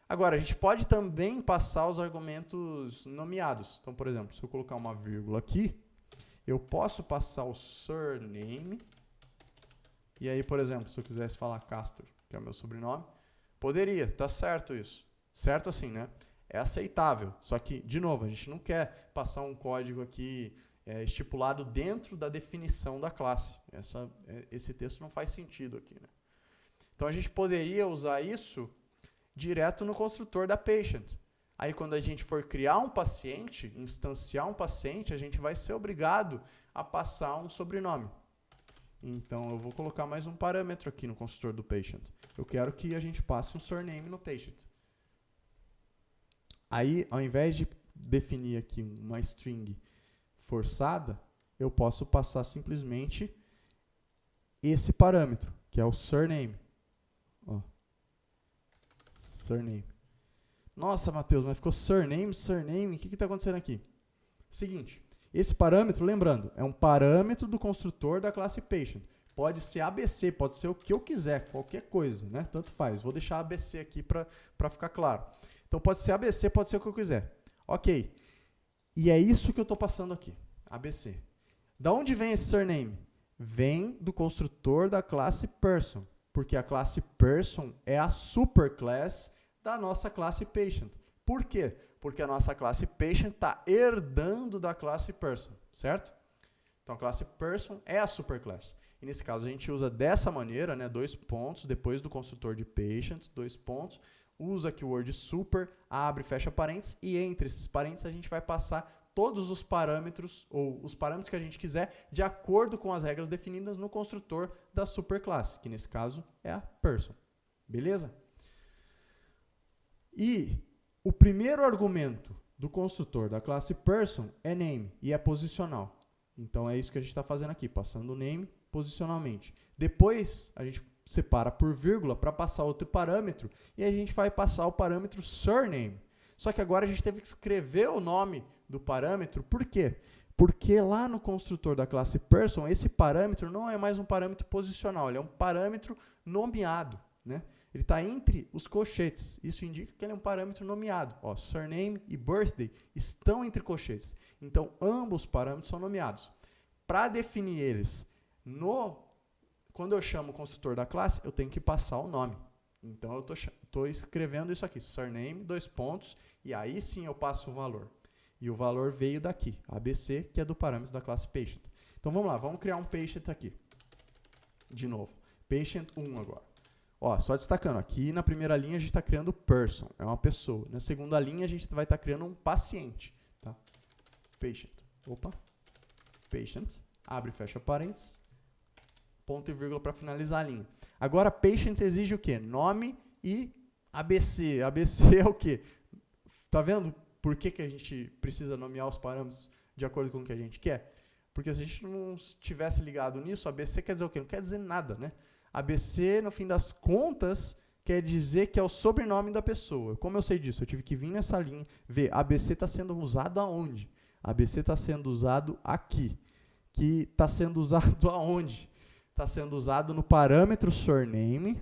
Agora, a gente pode também passar os argumentos nomeados. Então, por exemplo, se eu colocar uma vírgula aqui, eu posso passar o surname. E aí, por exemplo, se eu quisesse falar Castor, que é o meu sobrenome, poderia, tá certo isso. Certo assim, né? É aceitável. Só que, de novo, a gente não quer passar um código aqui estipulado dentro da definição da classe. Esse texto não faz sentido aqui, né? Então, a gente poderia usar isso direto no construtor da patient. Aí, quando a gente for criar um paciente, instanciar um paciente, a gente vai ser obrigado a passar um sobrenome. Então, eu vou colocar mais um parâmetro aqui no construtor do patient. Eu quero que a gente passe um surname no patient. Aí, ao invés de definir aqui uma string forçada, eu posso passar simplesmente esse parâmetro, que é o surname. Ó. Surname. Nossa, Matheus, mas ficou surname. O que está acontecendo aqui? Seguinte, esse parâmetro, lembrando, é um parâmetro do construtor da classe patient. Pode ser ABC, pode ser o que eu quiser, qualquer coisa, né? Tanto faz. Vou deixar ABC aqui para ficar claro. Então, pode ser ABC, pode ser o que eu quiser. Ok. E é isso que eu estou passando aqui, ABC. Da onde vem esse surname? Vem do construtor da classe person, porque a classe person é a superclass da nossa classe patient. Por quê? Porque a nossa classe patient está herdando da classe person, certo? Então, a classe person é a superclass. E nesse caso, a gente usa dessa maneira, né, 2 pontos, depois do construtor de patient, 2 pontos, usa aqui o word super, abre e fecha parênteses, e entre esses parênteses a gente vai passar todos os parâmetros, ou os parâmetros que a gente quiser, de acordo com as regras definidas no construtor da superclasse, que nesse caso é a person. Beleza? E o primeiro argumento do construtor da classe person é name, e é posicional. Então, é isso que a gente está fazendo aqui, passando o name posicionalmente. Depois, a gente separa por vírgula para passar outro parâmetro, e a gente vai passar o parâmetro surname. Só que agora a gente teve que escrever o nome do parâmetro. Por quê? Porque lá no construtor da classe person, esse parâmetro não é mais um parâmetro posicional, ele é um parâmetro nomeado, né? Ele está entre os colchetes. Isso indica que ele é um parâmetro nomeado. Ó, surname e birthday estão entre colchetes. Então, ambos parâmetros são nomeados. Para definir eles, quando eu chamo o construtor da classe, eu tenho que passar o nome. Então, eu estou escrevendo isso aqui, surname, 2 pontos, e aí sim eu passo o valor. E o valor veio daqui, ABC, que é do parâmetro da classe patient. Então, vamos lá, vamos criar um patient aqui. De novo, patient 1 agora. Ó, só destacando, aqui na primeira linha a gente está criando person, é uma pessoa. Na segunda linha a gente vai estar criando um paciente. Tá? Patient. Opa. Patient. Abre e fecha parênteses. Ponto e vírgula para finalizar a linha. Agora, patient exige o quê? Nome e ABC. ABC é o quê? Tá vendo por que a gente precisa nomear os parâmetros de acordo com o que a gente quer? Porque se a gente não tivesse ligado nisso, ABC quer dizer o quê? Não quer dizer nada, né? ABC, no fim das contas, quer dizer que é o sobrenome da pessoa. Como eu sei disso? Eu tive que vir nessa linha, ver ABC está sendo usado aonde? ABC está sendo usado aqui. Que está sendo usado aonde? Está sendo usado no parâmetro surname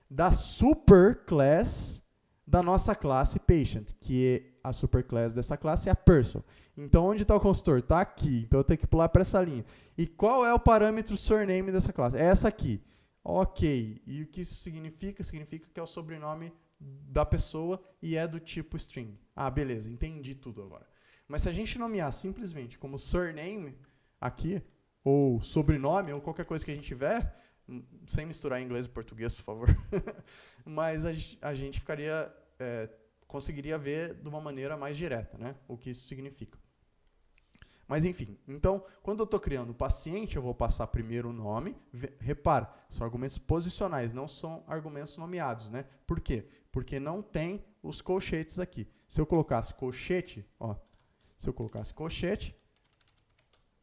da superclass da nossa classe patient, que a superclass dessa classe é a person. Então, onde está o construtor? Está aqui. Então, eu tenho que pular para essa linha. E qual é o parâmetro surname dessa classe? É essa aqui. Ok. E o que isso significa? Significa que é o sobrenome da pessoa e é do tipo string. Ah, beleza. Entendi tudo agora. Mas se a gente nomear simplesmente como surname aqui, ou sobrenome, ou qualquer coisa que a gente tiver, sem misturar inglês e português, por favor, mas a gente conseguiria ver de uma maneira mais direta, né, o que isso significa. Mas enfim, então, quando eu estou criando o paciente, eu vou passar primeiro o nome. Repara, são argumentos posicionais, não são argumentos nomeados, né? Por quê? Porque não tem os colchetes aqui. Se eu colocasse colchete, ó,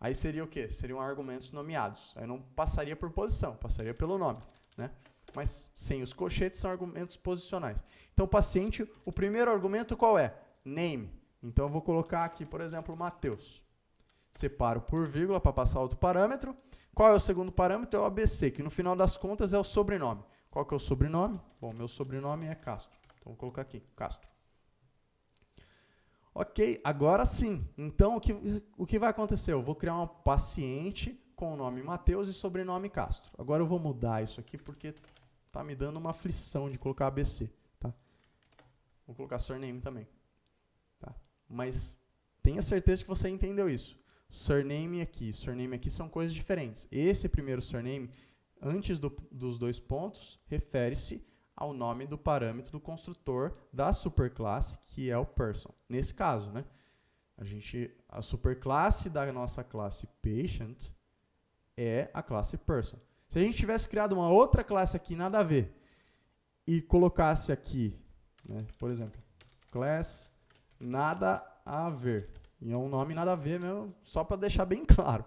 aí seria o quê? Seriam argumentos nomeados. Aí não passaria por posição, passaria pelo nome, né? Mas sem os colchetes são argumentos posicionais. Então, paciente, o primeiro argumento qual é? Name. Então, eu vou colocar aqui, por exemplo, Matheus. Separo por vírgula para passar outro parâmetro. Qual é o segundo parâmetro? É o ABC, que no final das contas é o sobrenome. Qual que é o sobrenome? Bom, meu sobrenome é Castro. Então, vou colocar aqui, Castro. Ok, agora sim. Então, o que vai acontecer? Eu vou criar um paciente com o nome Matheus e sobrenome Castro. Agora eu vou mudar isso aqui porque está me dando uma aflição de colocar ABC. Tá? Vou colocar surname também. Tá? Mas tenha certeza que você entendeu isso. Surname aqui são coisas diferentes. Esse primeiro surname, antes dos 2 pontos, refere-se ao nome do parâmetro do construtor da superclasse, que é o person. Nesse caso, né? A superclasse da nossa classe patient é a classe person. Se a gente tivesse criado uma outra classe aqui, nada a ver, e colocasse aqui, né, por exemplo, class nada a ver, E é um nome nada a ver mesmo, só para deixar bem claro.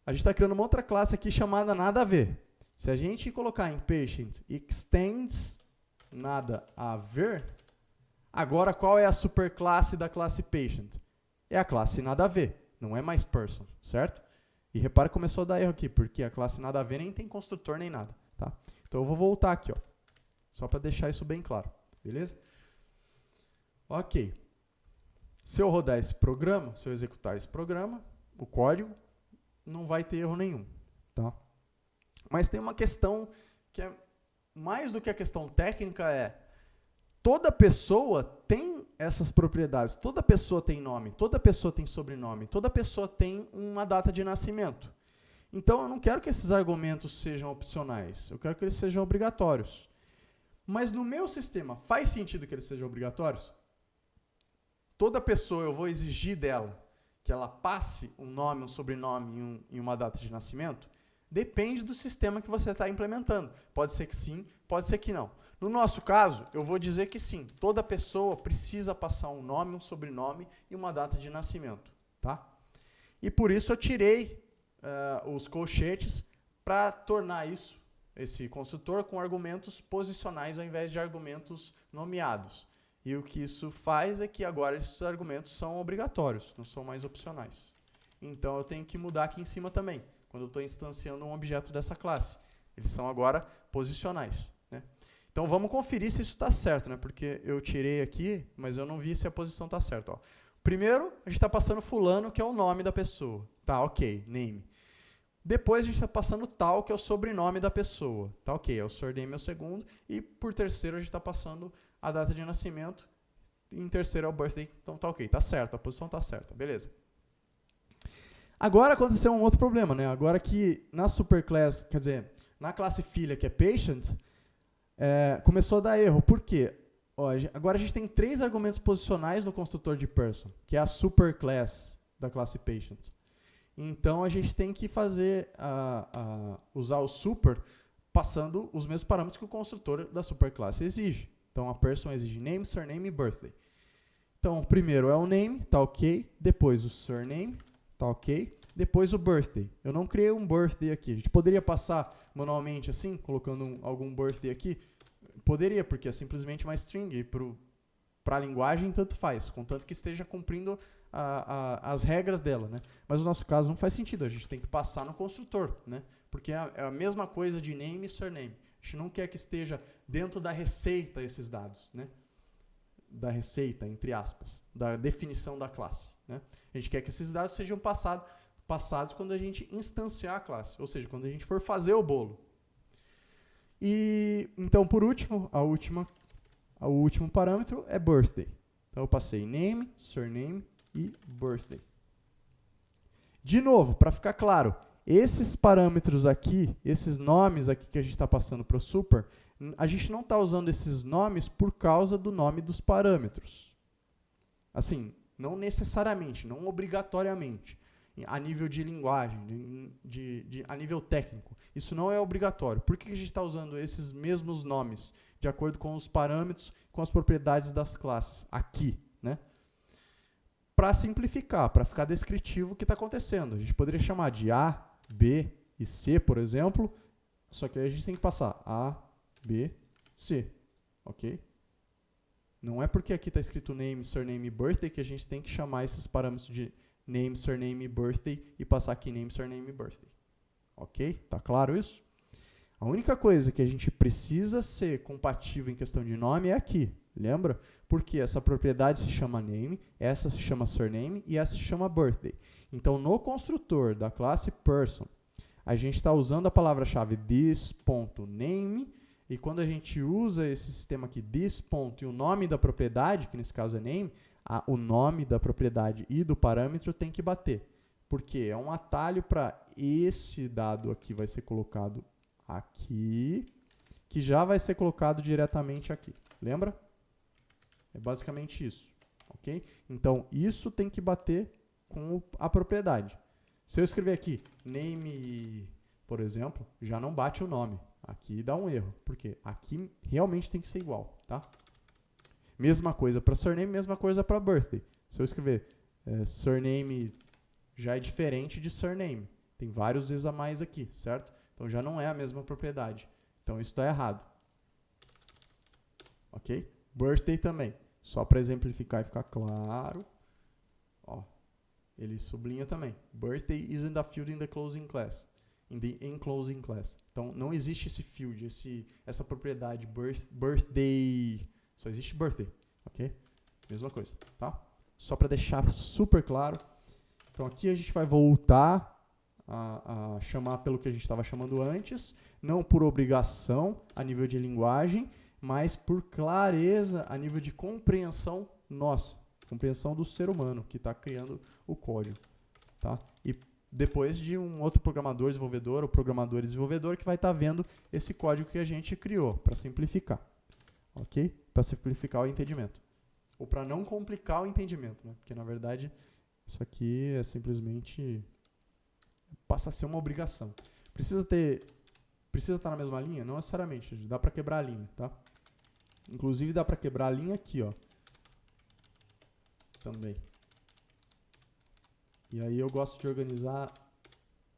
A gente está criando uma outra classe aqui chamada nada a ver. Se a gente colocar em patient extends nada a ver, agora qual é a superclasse da classe patient? É a classe nada a ver, não é mais person, certo? E repara que começou a dar erro aqui, porque a classe nada a ver nem tem construtor nem nada, tá? Então eu vou voltar aqui, ó, só para deixar isso bem claro, beleza? Ok. Se eu rodar esse programa, se eu executar esse programa, o código não vai ter erro nenhum, tá? Mas tem uma questão que é mais do que a questão técnica, toda pessoa tem essas propriedades, toda pessoa tem nome, toda pessoa tem sobrenome, toda pessoa tem uma data de nascimento. Então eu não quero que esses argumentos sejam opcionais, eu quero que eles sejam obrigatórios. Mas no meu sistema, faz sentido que eles sejam obrigatórios? Toda pessoa eu vou exigir dela que ela passe um nome, um sobrenome e uma data de nascimento? Depende do sistema que você está implementando. Pode ser que sim, pode ser que não. No nosso caso, eu vou dizer que sim. Toda pessoa precisa passar um nome, um sobrenome e uma data de nascimento. Tá? E por isso eu tirei os colchetes para tornar isso, esse construtor, com argumentos posicionais ao invés de argumentos nomeados. E o que isso faz é que agora esses argumentos são obrigatórios, não são mais opcionais. Então eu tenho que mudar aqui em cima também, quando eu estou instanciando um objeto dessa classe. Eles são agora posicionais. Né? Então vamos conferir se isso está certo, né? Porque eu tirei aqui, mas eu não vi se a posição está certa. Ó. Primeiro, a gente está passando fulano, que é o nome da pessoa. Tá, ok, name. Depois a gente está passando tal, que é o sobrenome da pessoa. Tá, ok, é o surname é o segundo. E por terceiro a gente está passando a data de nascimento. Em terceiro é o birthday. Então tá ok, tá certo, a posição tá certa, beleza. Agora aconteceu um outro problema, né? Agora que na superclass, quer dizer, na classe filha, que é patient, começou a dar erro. Por quê? Ó, agora a gente tem 3 argumentos posicionais no construtor de person, que é a superclass da classe patient. Então a gente tem que fazer usar o super passando os mesmos parâmetros que o construtor da superclasse exige. Então a person exige name, surname e birthday. Então primeiro é o name, tá ok. Depois o surname, tá ok. Depois o birthday. Eu não criei um birthday aqui. A gente poderia passar manualmente assim, colocando algum birthday aqui? Poderia, porque é simplesmente uma string. E para a linguagem, tanto faz, contanto que esteja cumprindo as regras dela. Né? Mas no nosso caso não faz sentido. A gente tem que passar no construtor, né? Porque é a mesma coisa de name e surname. A gente não quer que esteja dentro da receita esses dados, né? Da receita, entre aspas, da definição da classe. Né? A gente quer que esses dados sejam passados quando a gente instanciar a classe, ou seja, quando a gente for fazer o bolo. E então, por último, o último parâmetro é birthday. Então eu passei name, surname e birthday. De novo, para ficar claro, esses parâmetros aqui, esses nomes aqui que a gente está passando para o super, a gente não está usando esses nomes por causa do nome dos parâmetros. Assim, não necessariamente, não obrigatoriamente, a nível de linguagem, a nível técnico. Isso não é obrigatório. Por que a gente está usando esses mesmos nomes, de acordo com os parâmetros, com as propriedades das classes, aqui, né? Para simplificar, para ficar descritivo o que está acontecendo. A gente poderia chamar de A, B e C, por exemplo, só que aí a gente tem que passar A, B, C, ok? Não é porque aqui está escrito name, surname e birthday que a gente tem que chamar esses parâmetros de name, surname e birthday e passar aqui name, surname e birthday. Ok? Tá claro isso? A única coisa que a gente precisa ser compatível em questão de nome é aqui, lembra? Porque essa propriedade se chama name, essa se chama surname e essa se chama birthday. Então, no construtor da classe person, a gente está usando a palavra-chave this.name. E quando a gente usa esse sistema aqui, this ponto, e o nome da propriedade, que nesse caso é name, o nome da propriedade e do parâmetro tem que bater. Porque é um atalho para esse dado aqui vai ser colocado aqui, que já vai ser colocado diretamente aqui. Lembra? É basicamente isso. Ok? Então, isso tem que bater com a propriedade. Se eu escrever aqui name, por exemplo, já não bate o nome. Aqui dá um erro, porque aqui realmente tem que ser igual, tá? Mesma coisa para surname, mesma coisa para birthday. Se eu escrever Surname já é diferente de surname. Tem vários Zs a mais aqui, certo? Então já não é a mesma propriedade. Então isso está errado. Ok? Birthday também. Só para exemplificar e ficar claro. Ó, ele sublinha também. Birthday isn't a field in the closing class. In the enclosing class. Então não existe esse field, essa propriedade birthday. Só existe birthday. Ok? Mesma coisa, tá? Só para deixar super claro. Então aqui a gente vai voltar a chamar pelo que a gente estava chamando antes, não por obrigação a nível de linguagem, mas por clareza a nível de compreensão nossa, compreensão do ser humano que está criando o código, tá? E depois de um outro programador, desenvolvedor ou programador e desenvolvedor que vai estar vendo esse código que a gente criou, para simplificar, ok? Para simplificar o entendimento. Ou para não complicar o entendimento, né? Porque na verdade isso aqui é simplesmente passa a ser uma obrigação. Precisa estar na mesma linha? Não necessariamente, dá para quebrar a linha, tá? Inclusive dá para quebrar a linha aqui, ó. Também. E aí eu gosto de organizar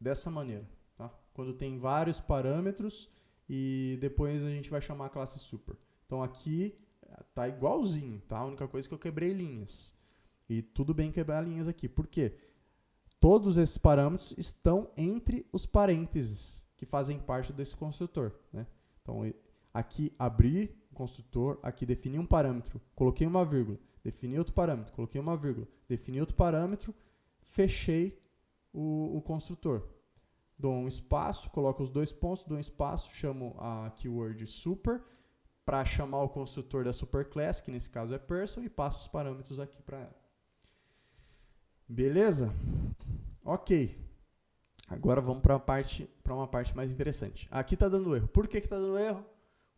dessa maneira, tá? Quando tem vários parâmetros e depois a gente vai chamar a classe super. Então aqui tá igualzinho, tá? A única coisa é que eu quebrei linhas. E tudo bem quebrar linhas aqui. Por quê? Todos esses parâmetros estão entre os parênteses que fazem parte desse construtor, né? Então, aqui abri o construtor, aqui defini um parâmetro, coloquei uma vírgula, defini outro parâmetro, coloquei uma vírgula, defini outro parâmetro, fechei o construtor. Dou um espaço, coloco os dois pontos, dou um espaço, chamo a keyword super para chamar o construtor da superclass, que nesse caso é person, e passo os parâmetros aqui para ela. Beleza? Ok. Agora vamos para uma parte mais interessante. Aqui está dando erro. Por que está dando erro?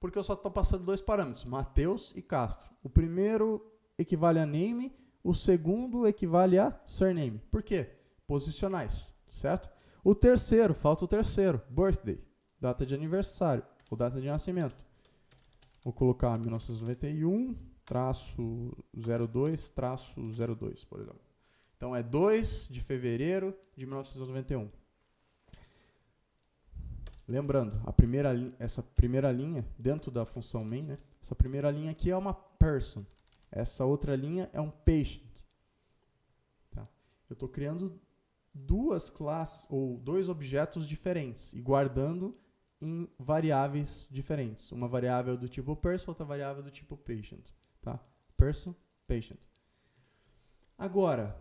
Porque eu só estou passando dois parâmetros, Matheus e Castro. O primeiro equivale a name, o segundo equivale a surname. Por quê? Posicionais, certo? O terceiro, falta o terceiro, birthday, data de aniversário, ou data de nascimento. Vou colocar 1991-02-02, por exemplo. Então, é 2 de fevereiro de 1991. Lembrando, essa primeira linha, dentro da função main, né? Essa primeira linha aqui é uma person. Essa outra linha é um patient. Tá? Eu estou criando duas classes, ou dois objetos diferentes, e guardando em variáveis diferentes. Uma variável do tipo person, outra variável do tipo patient. Tá? Person, patient. Agora,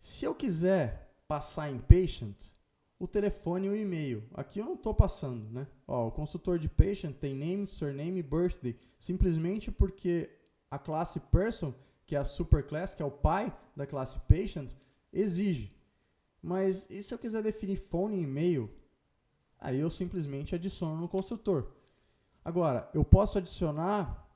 se eu quiser passar em patient, o telefone e o e-mail. Aqui eu não estou passando, né? Ó, o construtor de patient tem name, surname e birthday, simplesmente porque a classe person, que é a superclass, que é o pai da classe patient, exige. Mas e se eu quiser definir phone e e-mail? Aí eu simplesmente adiciono no construtor. Agora, eu posso adicionar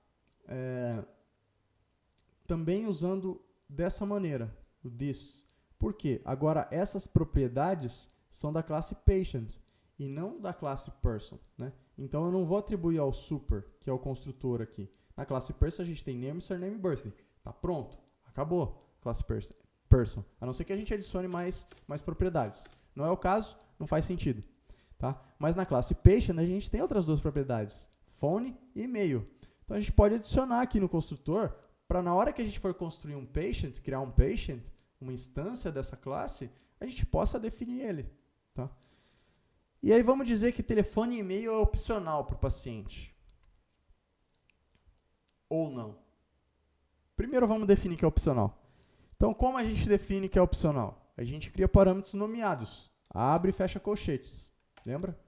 também usando dessa maneira, o this. Por quê? Agora, essas propriedades são da classe patient e não da classe person, né? Então, eu não vou atribuir ao super, que é o construtor aqui. Na classe person, a gente tem name, surname e birthday. Tá pronto. Acabou. Classe person. A não ser que a gente adicione mais propriedades. Não é o caso, não faz sentido. Tá? Mas na classe patient, a gente tem outras duas propriedades. Phone e e-mail. Então, a gente pode adicionar aqui no construtor para na hora que a gente for construir um patient, criar um patient, uma instância dessa classe, a gente possa definir ele. Tá? E aí vamos dizer que telefone e e-mail é opcional para o paciente. Ou não. Primeiro vamos definir que é opcional. Então, como a gente define que é opcional? A gente cria parâmetros nomeados. Abre e fecha colchetes. Lembra?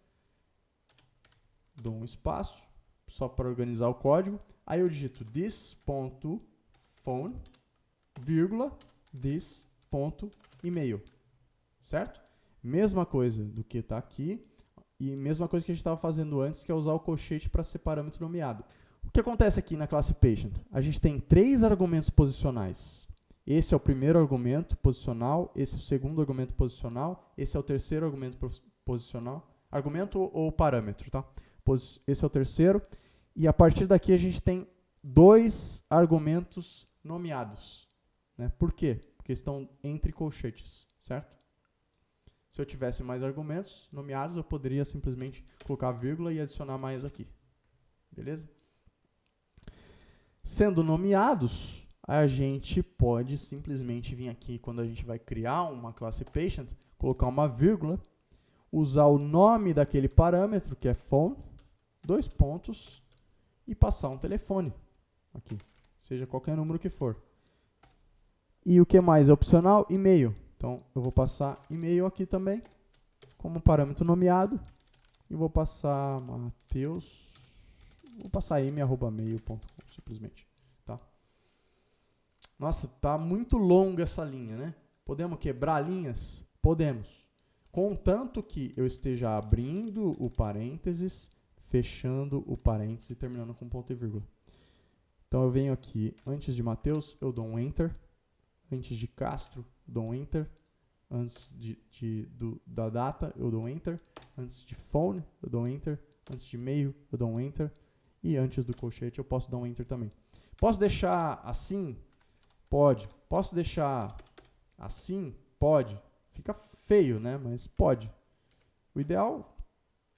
Dou um espaço, só para organizar o código. Aí eu digito this.phone, vírgula, this.email. Certo? Mesma coisa do que está aqui e mesma coisa que a gente estava fazendo antes, que é usar o colchete para ser parâmetro nomeado. O que acontece aqui na classe patient? A gente tem 3 argumentos posicionais. Esse é o primeiro argumento posicional, esse é o segundo argumento posicional, esse é o terceiro argumento posicional. Argumento ou parâmetro, tá? Esse é o terceiro. E a partir daqui a gente tem 2 argumentos nomeados. né? Por quê? Porque estão entre colchetes, certo? Se eu tivesse mais argumentos nomeados, eu poderia simplesmente colocar vírgula e adicionar mais aqui. Beleza? Sendo nomeados, a gente pode simplesmente vir aqui, quando a gente vai criar uma classe patient, colocar uma vírgula, usar o nome daquele parâmetro, que é phone, 2 pontos, e passar um telefone aqui, seja qualquer número que for. E o que mais é opcional? E-mail. Então, eu vou passar e-mail aqui também, como parâmetro nomeado, e vou passar Mateus, vou passar m@mail.com, simplesmente, tá? Nossa, tá muito longa essa linha, né? Podemos quebrar linhas? Podemos. Contanto que eu esteja abrindo o parênteses, fechando o parênteses e terminando com ponto e vírgula. Então, eu venho aqui, antes de Mateus, eu dou um Enter. Antes de Castro, dou um Enter. Antes da data, eu dou um Enter. Antes de phone, eu dou um Enter. Antes de e-mail, eu dou um Enter. E antes do colchete, eu posso dar um Enter também. Posso deixar assim? Pode. Posso deixar assim? Pode. Fica feio, né? Mas pode. O ideal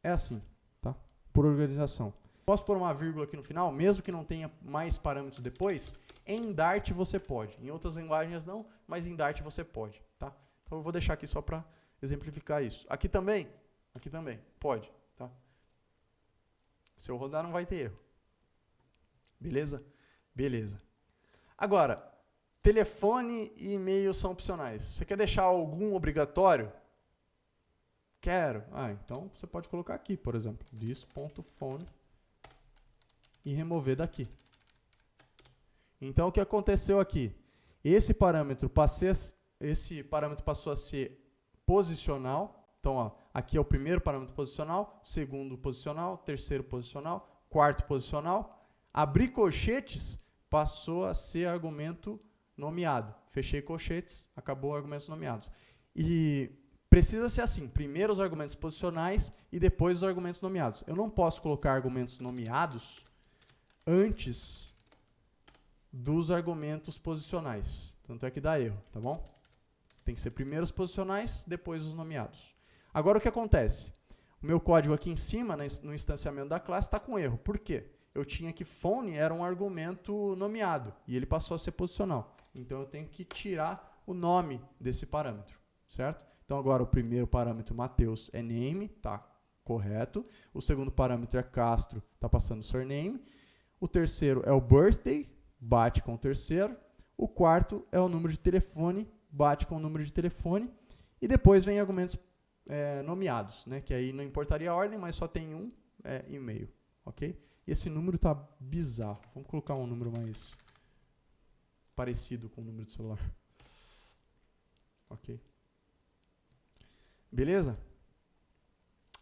é assim, tá? Por organização. Posso pôr uma vírgula aqui no final, mesmo que não tenha mais parâmetros depois? Em Dart você pode. Em outras linguagens não, mas em Dart você pode, tá? Então eu vou deixar aqui só para exemplificar isso. Aqui também pode, tá? Se eu rodar não vai ter erro. Beleza? Beleza. Agora, telefone e e-mail são opcionais. Você quer deixar algum obrigatório? Quero. Então você pode colocar aqui, por exemplo, this.phone e remover daqui. Então, o que aconteceu aqui? Esse parâmetro passou a ser posicional. Então, ó, aqui é o primeiro parâmetro posicional, segundo posicional, terceiro posicional, quarto posicional. Abrir colchetes passou a ser argumento nomeado. Fechei colchetes, acabou argumentos nomeados. E precisa ser assim, primeiro os argumentos posicionais e depois os argumentos nomeados. Eu não posso colocar argumentos nomeados antes dos argumentos posicionais. Tanto é que dá erro, tá bom? Tem que ser primeiro os posicionais, depois os nomeados. Agora o que acontece? O meu código aqui em cima, no instanciamento da classe, está com erro. Por quê? Eu tinha que phone era um argumento nomeado e ele passou a ser posicional. Então eu tenho que tirar o nome desse parâmetro, certo? Então agora o primeiro parâmetro, Mateus, é name, tá correto. O segundo parâmetro é Castro, tá passando surname. O terceiro é o birthday, bate com o terceiro. O quarto é o número de telefone, bate com o número de telefone. E depois vem argumentos nomeados, né? Que aí não importaria a ordem, mas só tem um e-mail, ok? E esse número tá bizarro. Vamos colocar um número mais parecido com o número de celular. Ok? Beleza?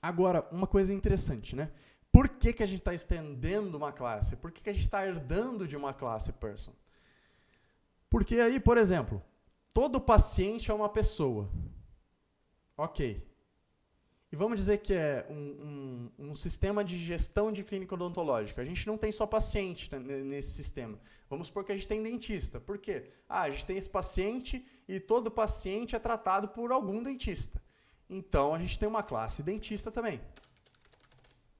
Agora, uma coisa interessante, né? Por que a gente está estendendo uma classe? Por que a gente está herdando de uma classe person? Porque aí, por exemplo, todo paciente é uma pessoa. Ok. E vamos dizer que é um sistema de gestão de clínica odontológica. A gente não tem só paciente nesse sistema. Vamos supor que a gente tem dentista. Por quê? A gente tem esse paciente e todo paciente é tratado por algum dentista. Então, a gente tem uma classe dentista também.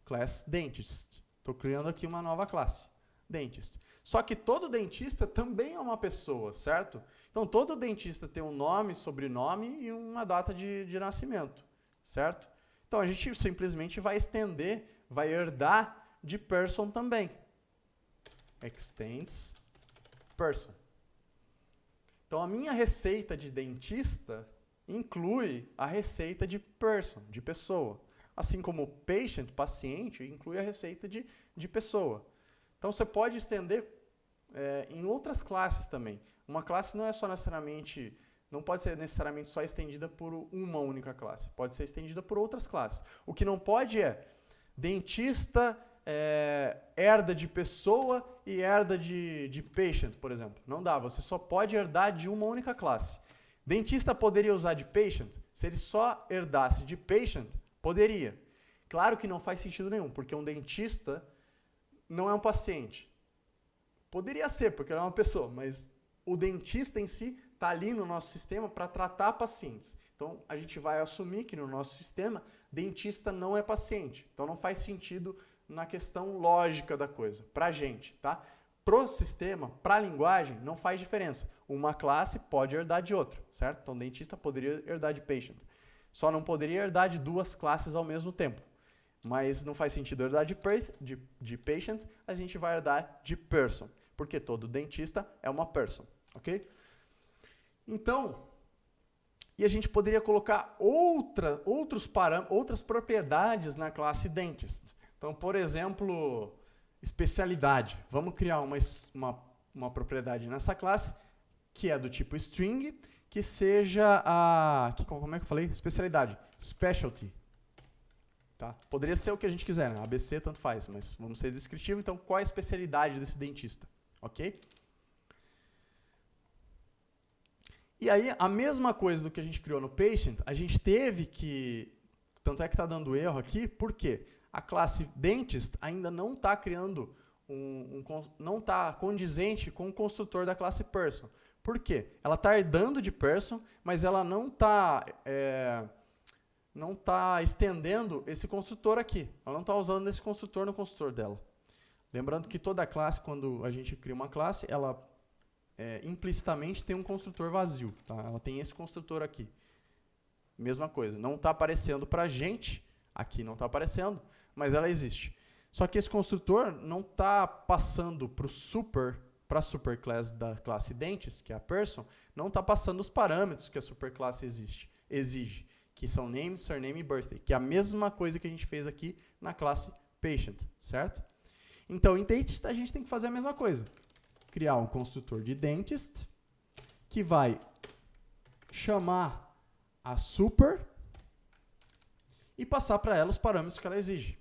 Class Dentist. Estou criando aqui uma nova classe. Dentist. Só que todo dentista também é uma pessoa, certo? Então, todo dentista tem um nome, sobrenome e uma data de nascimento, certo? Então, a gente simplesmente vai estender, vai herdar de person também. Extends person. Então, a minha receita de dentista inclui a receita de person, de pessoa. Assim como patient, paciente, inclui a receita de pessoa. Então, você pode estender em outras classes também. Uma classe não pode ser necessariamente só estendida por uma única classe. Pode ser estendida por outras classes. O que não pode é dentista herda de pessoa e herda de patient, por exemplo. Não dá, você só pode herdar de uma única classe. Dentista poderia usar de patient? Se ele só herdasse de patient, poderia. Claro que não faz sentido nenhum, porque um dentista não é um paciente. Poderia ser, porque ele é uma pessoa, mas o dentista em si está ali no nosso sistema para tratar pacientes. Então, a gente vai assumir que no nosso sistema, dentista não é paciente. Então, não faz sentido na questão lógica da coisa, para a gente, tá? Pro sistema, para a linguagem, não faz diferença. Uma classe pode herdar de outra, certo? Então, dentista poderia herdar de patient. Só não poderia herdar de duas classes ao mesmo tempo. Mas não faz sentido herdar de patient, a gente vai herdar de person, porque todo dentista é uma person, ok? Então, e a gente poderia colocar outras propriedades na classe dentist. Então, por exemplo, especialidade. Vamos criar uma propriedade nessa classe que é do tipo string, que seja como é que eu falei? Especialidade. Specialty. Tá? Poderia ser o que a gente quiser, né? ABC tanto faz, mas vamos ser descritivo. Então, qual é a especialidade desse dentista? Ok? E aí, a mesma coisa do que a gente criou no patient, a gente teve que... Tanto é que está dando erro aqui, por quê? A classe dentist ainda não está criando não está condizente com o construtor da classe person. Por quê? Ela está herdando de person, mas ela não está estendendo esse construtor aqui. Ela não está usando esse construtor no construtor dela. Lembrando que toda classe, quando a gente cria uma classe, ela implicitamente tem um construtor vazio. Tá? Ela tem esse construtor aqui. Mesma coisa. Não está aparecendo para a gente. Aqui não está aparecendo, mas ela existe. Só que esse construtor não está passando para a superclass da classe dentist, que é a person, não está passando os parâmetros que a superclasse exige, que são name, surname e birthday, que é a mesma coisa que a gente fez aqui na classe patient, certo? Então, em dentist, a gente tem que fazer a mesma coisa. Criar um construtor de dentist, que vai chamar a super e passar para ela os parâmetros que ela exige.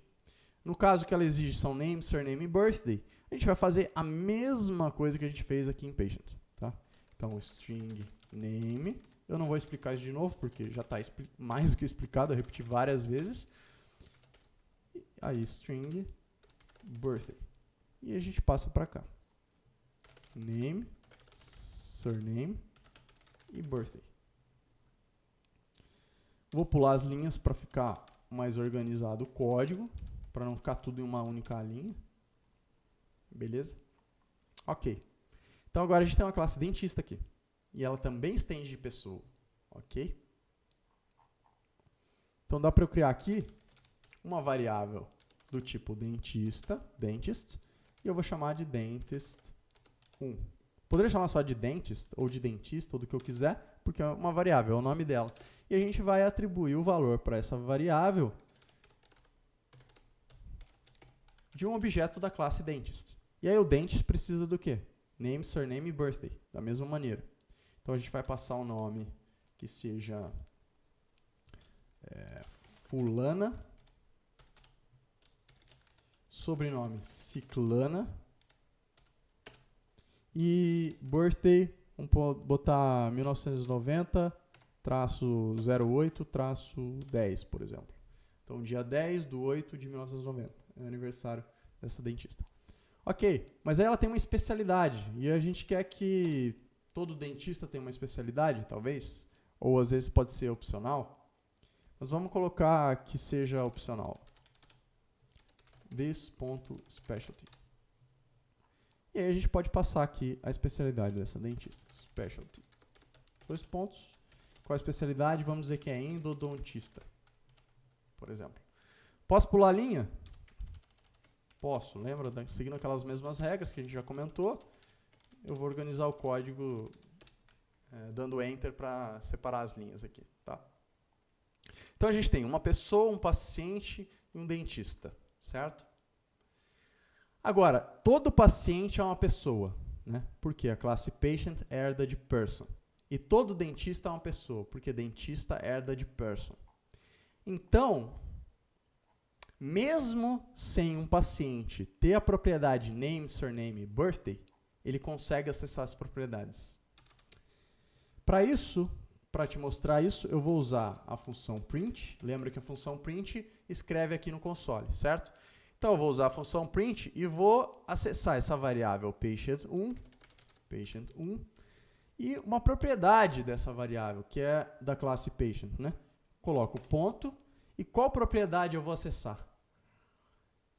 No caso que ela exige são name, surname e birthday, a gente vai fazer a mesma coisa que a gente fez aqui em patient. Tá? Então, string name, eu não vou explicar isso de novo, porque já está mais do que explicado, eu repeti várias vezes. Aí, string birthday. E a gente passa para cá. Name, surname e birthday. Vou pular as linhas para ficar mais organizado o código, para não ficar tudo em uma única linha. Beleza? Ok. Então agora a gente tem uma classe dentista aqui. E ela também estende de pessoa. Ok? Então dá para eu criar aqui uma variável do tipo dentista, dentist, e eu vou chamar de dentist1. Poderia chamar só de dentist, ou de dentista, ou do que eu quiser, porque é uma variável, é o nome dela. E a gente vai atribuir o valor para essa variável de um objeto da classe dentist. E aí o dentist precisa do quê? Name, surname e birthday, da mesma maneira. Então a gente vai passar um nome que seja fulana, sobrenome ciclana e birthday, vamos botar 1990-08-10, por exemplo. Então dia 10/8/1990. É o aniversário dessa dentista. Ok, mas aí ela tem uma especialidade. E a gente quer que todo dentista tenha uma especialidade, talvez. Ou às vezes pode ser opcional. Mas vamos colocar que seja opcional. This.specialty. E aí a gente pode passar aqui a especialidade dessa dentista. Specialty. 2 pontos. Qual a especialidade? Vamos dizer que é endodontista, por exemplo. Posso pular a linha? Posso, lembra? Seguindo aquelas mesmas regras que a gente já comentou, eu vou organizar o código dando Enter para separar as linhas aqui. Tá? Então a gente tem uma pessoa, um paciente e um dentista, certo? Agora, todo paciente é uma pessoa, né? Porque a classe patient herda de person. E todo dentista é uma pessoa, porque dentista herda de person. Então, mesmo sem um paciente ter a propriedade name, surname e birthday, ele consegue acessar as propriedades. Para isso, para te mostrar isso, eu vou usar a função print. Lembra que a função print escreve aqui no console, certo? Então, eu vou usar a função print e vou acessar essa variável patient1, e uma propriedade dessa variável, que é da classe patient, né? Coloco ponto, e qual propriedade eu vou acessar?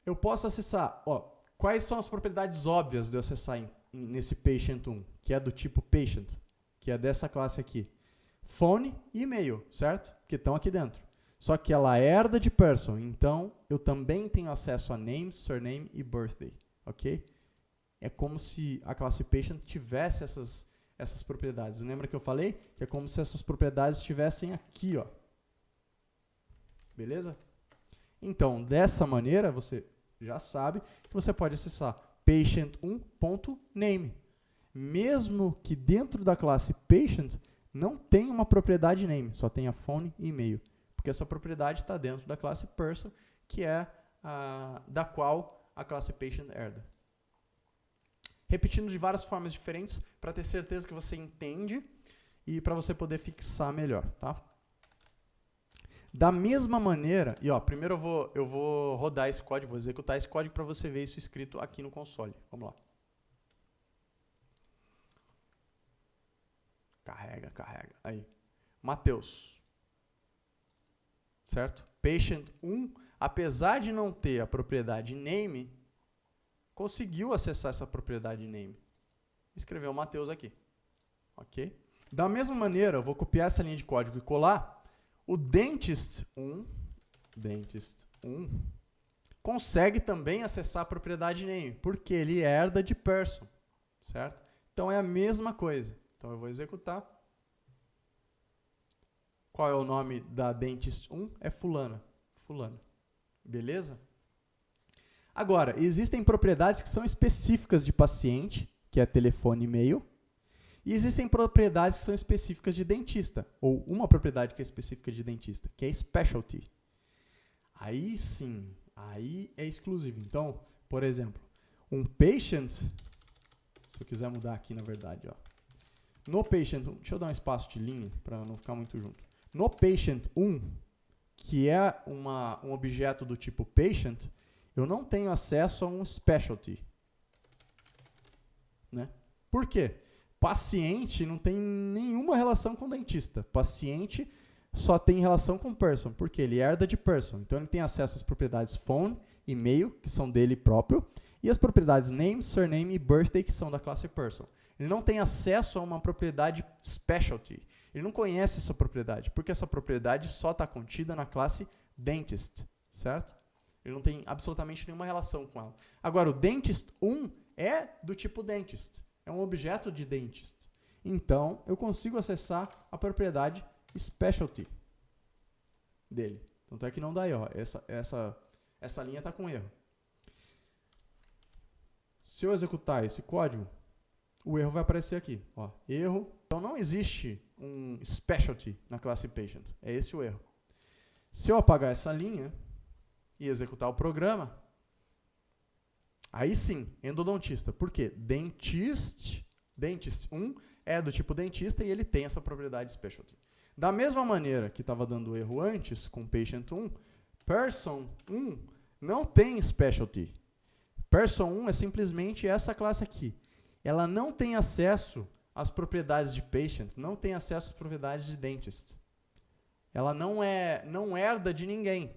Eu posso acessar, quais são as propriedades óbvias de eu acessar nesse patient1, que é do tipo patient, que é dessa classe aqui. Phone e e-mail, certo? Que estão aqui dentro. Só que ela herda de person, então eu também tenho acesso a name, surname e birthday, ok? É como se a classe patient tivesse essas propriedades. Lembra que eu falei? Que é como se essas propriedades estivessem aqui, ó. Beleza? Então, dessa maneira, você já sabe que você pode acessar patient1.name. Mesmo que dentro da classe patient não tenha uma propriedade name, só tenha phone e e-mail. Porque essa propriedade está dentro da classe person, que é da qual a classe patient herda. Repetindo de várias formas diferentes para ter certeza que você entende e para você poder fixar melhor, tá? Da mesma maneira, primeiro eu vou rodar esse código, vou executar esse código para você ver isso escrito aqui no console. Vamos lá. Carrega. Aí. Mateus. Certo? Patient1, apesar de não ter a propriedade name, conseguiu acessar essa propriedade name. Escreveu Mateus aqui. Ok? Da mesma maneira, eu vou copiar essa linha de código e colar. O dentist1 consegue também acessar a propriedade name, porque ele herda de person, certo? Então é a mesma coisa. Então eu vou executar. Qual é o nome da dentist1? É fulana. Beleza? Agora, existem propriedades que são específicas de paciente, que é telefone e e-mail, e existem propriedades que são específicas de dentista, ou uma propriedade que é específica de dentista, que é specialty. Aí sim, aí é exclusivo. Então, por exemplo, um patient, se eu quiser mudar aqui na verdade, no patient, deixa eu dar um espaço de linha para não ficar muito junto. No patient1, que é um objeto do tipo patient, eu não tenho acesso a um specialty. Né? Por quê? Paciente não tem nenhuma relação com dentista. Paciente só tem relação com person, porque ele herda de person. Então ele tem acesso às propriedades phone, e-mail, que são dele próprio, e as propriedades name, surname e birthday, que são da classe person. Ele não tem acesso a uma propriedade specialty. Ele não conhece essa propriedade, porque essa propriedade só está contida na classe dentist, certo? Ele não tem absolutamente nenhuma relação com ela. Agora, o dentist1 é do tipo dentist. É um objeto de dentist. Então, eu consigo acessar a propriedade specialty dele. Tanto é que não dá aí, essa linha está com erro. Se eu executar esse código, o erro vai aparecer aqui. Erro. Então, não existe um specialty na classe patient. É esse o erro. Se eu apagar essa linha e executar o programa, aí sim, endodontista. Por quê? Dentist1 é do tipo dentista e ele tem essa propriedade specialty. Da mesma maneira que estava dando erro antes com patient1, person1 não tem specialty. Person1 é simplesmente essa classe aqui. Ela não tem acesso às propriedades de patient, não tem acesso às propriedades de dentist. Ela não herda de ninguém.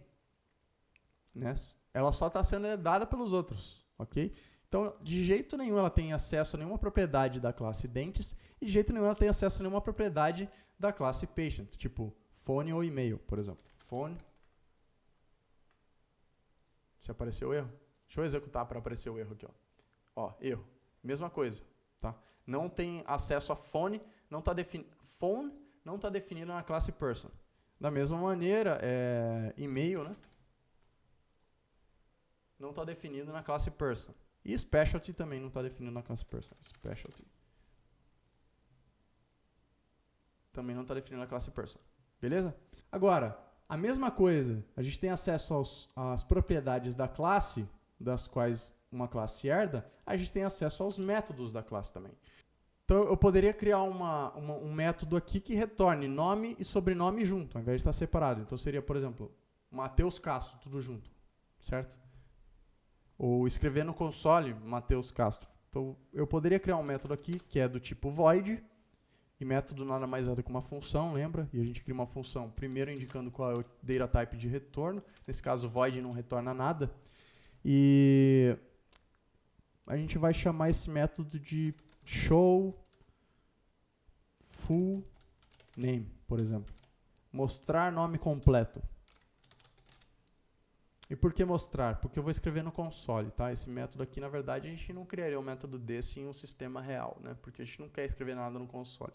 Né? Ela só está sendo herdada pelos outros. Ok? Então, de jeito nenhum ela tem acesso a nenhuma propriedade da classe dentist e de jeito nenhum ela tem acesso a nenhuma propriedade da classe patient, tipo phone ou e-mail, por exemplo. Phone. Se apareceu o erro, deixa eu executar para aparecer o erro aqui. Erro. Mesma coisa. Tá? Não tem acesso a phone, phone não está definido na classe person. Da mesma maneira, e-mail, né? Não está definido na classe person. E specialty também não está definido na classe person. Specialty. Também não está definido na classe person. Beleza? Agora, a mesma coisa. A gente tem acesso às propriedades da classe, das quais uma classe herda. A gente tem acesso aos métodos da classe também. Então, eu poderia criar um método aqui que retorne nome e sobrenome junto, ao invés de estar separado. Então, seria, por exemplo, Mateus Castro, tudo junto. Certo? Ou escrever no console Mateus Castro. Então, eu poderia criar um método aqui que é do tipo void, E método nada mais é do que uma função, lembra? E a gente cria uma função primeiro indicando qual é o data type de retorno. Nesse caso, void não retorna nada. E a gente vai chamar esse método de show full name, por exemplo. Mostrar nome completo. E por que mostrar? Porque eu vou escrever no console, tá? Esse método aqui, na verdade, a gente não criaria um método desse em um sistema real, né? Porque a gente não quer escrever nada no console.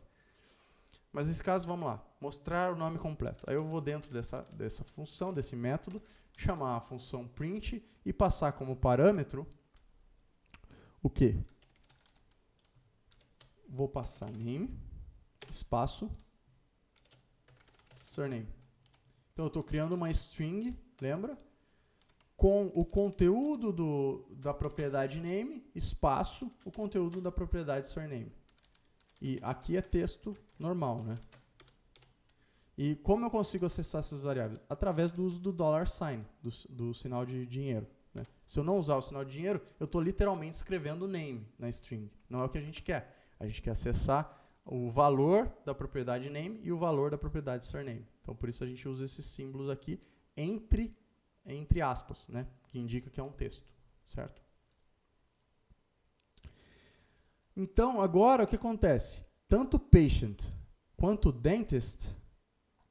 Mas nesse caso, vamos lá. Mostrar o nome completo. Aí eu vou dentro dessa função, desse método, chamar a função print e passar como parâmetro o quê? Vou passar name, espaço, surname. Então eu estou criando uma string, lembra? Com o conteúdo da propriedade name, espaço, o conteúdo da propriedade surname. E aqui é texto normal, né? E como eu consigo acessar essas variáveis? Através do uso do $sign, do sinal de dinheiro. Né? Se eu não usar o sinal de dinheiro, eu estou literalmente escrevendo name na string. Não é o que a gente quer. A gente quer acessar o valor da propriedade name e o valor da propriedade surname. Então, por isso a gente usa esses símbolos aqui entre aspas, né? Que indica que é um texto, certo? Então, agora o que acontece? Tanto patient quanto dentist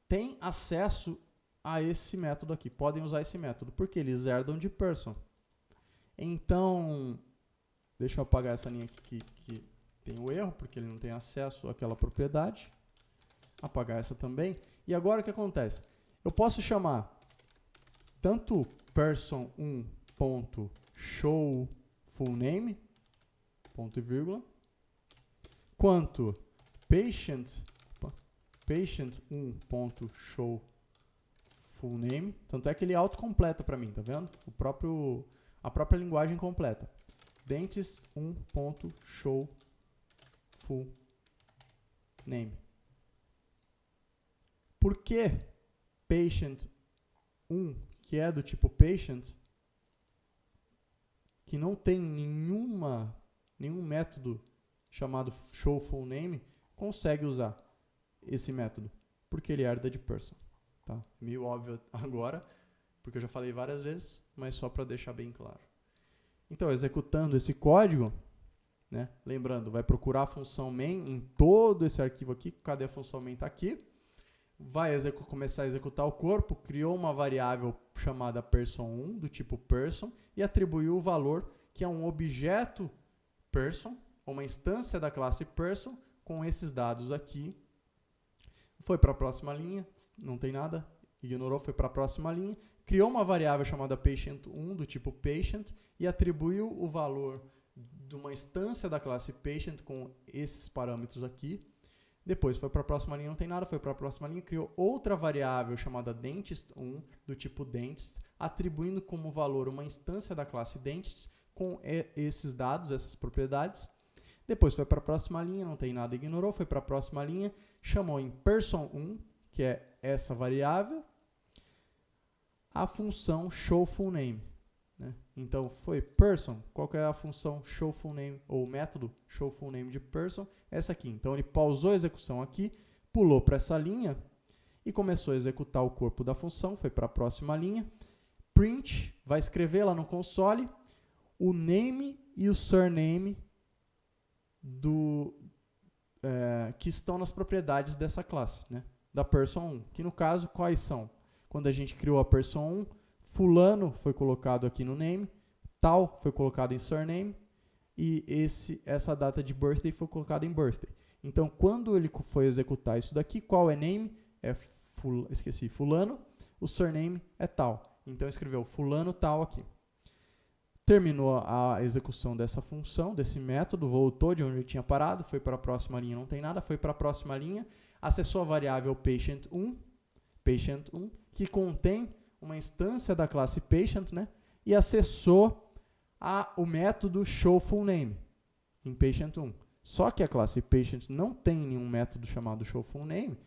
têm acesso a esse método aqui, podem usar esse método, porque eles herdam de person. Então, deixa eu apagar essa linha aqui que tem o erro, porque ele não tem acesso àquela propriedade. Apagar essa também. E agora o que acontece? Eu posso chamar tanto person1.showFullName, ponto e vírgula, quanto patient1.showFullName. Tanto é que ele autocompleta para mim, tá vendo? A própria linguagem completa. Dentist1.showFullName. Por que patient1, que é do tipo patient, que não tem nenhum método chamado showFullName, consegue usar esse método? Porque ele herda de person. Tá? Meio óbvio agora, porque eu já falei várias vezes, mas só para deixar bem claro. Então, executando esse código, né, lembrando, vai procurar a função main em todo esse arquivo aqui. Cadê a função main? Está aqui. Vai começar a executar o corpo, criou uma variável chamada person1, do tipo person, e atribuiu o valor, que é um objeto person, uma instância da classe person, com esses dados aqui. Foi para a próxima linha, não tem nada, ignorou, foi para a próxima linha, criou uma variável chamada patient1, do tipo patient, e atribuiu o valor de uma instância da classe patient com esses parâmetros aqui. Depois foi para a próxima linha, não tem nada, foi para a próxima linha, criou outra variável chamada dentist1, do tipo dentist, atribuindo como valor uma instância da classe dentist com esses dados, essas propriedades. Depois foi para a próxima linha, não tem nada, ignorou, foi para a próxima linha, chamou em person1, que é essa variável, a função showFullName. Né? Então foi person, qual que é a função showFullName, ou o método showFullName de person? Essa aqui. Então ele pausou a execução aqui, pulou para essa linha e começou a executar o corpo da função, foi para a próxima linha. Print, vai escrever lá no console o name e o surname que estão nas propriedades dessa classe, né? Da person1, que no caso quais são? Quando a gente criou a person1, fulano foi colocado aqui no name, tal foi colocado em surname, e essa data de birthday foi colocada em birthday. Então, quando ele foi executar isso daqui, qual é name? Fulano. O surname é tal. Então, escreveu fulano tal aqui. Terminou a execução dessa função, desse método, voltou de onde ele tinha parado, foi para a próxima linha, não tem nada, foi para a próxima linha, acessou a variável patient1, que contém uma instância da classe patient, né? E acessou o método showFullName em patient1. Só que a classe patient não tem nenhum método chamado showFullName,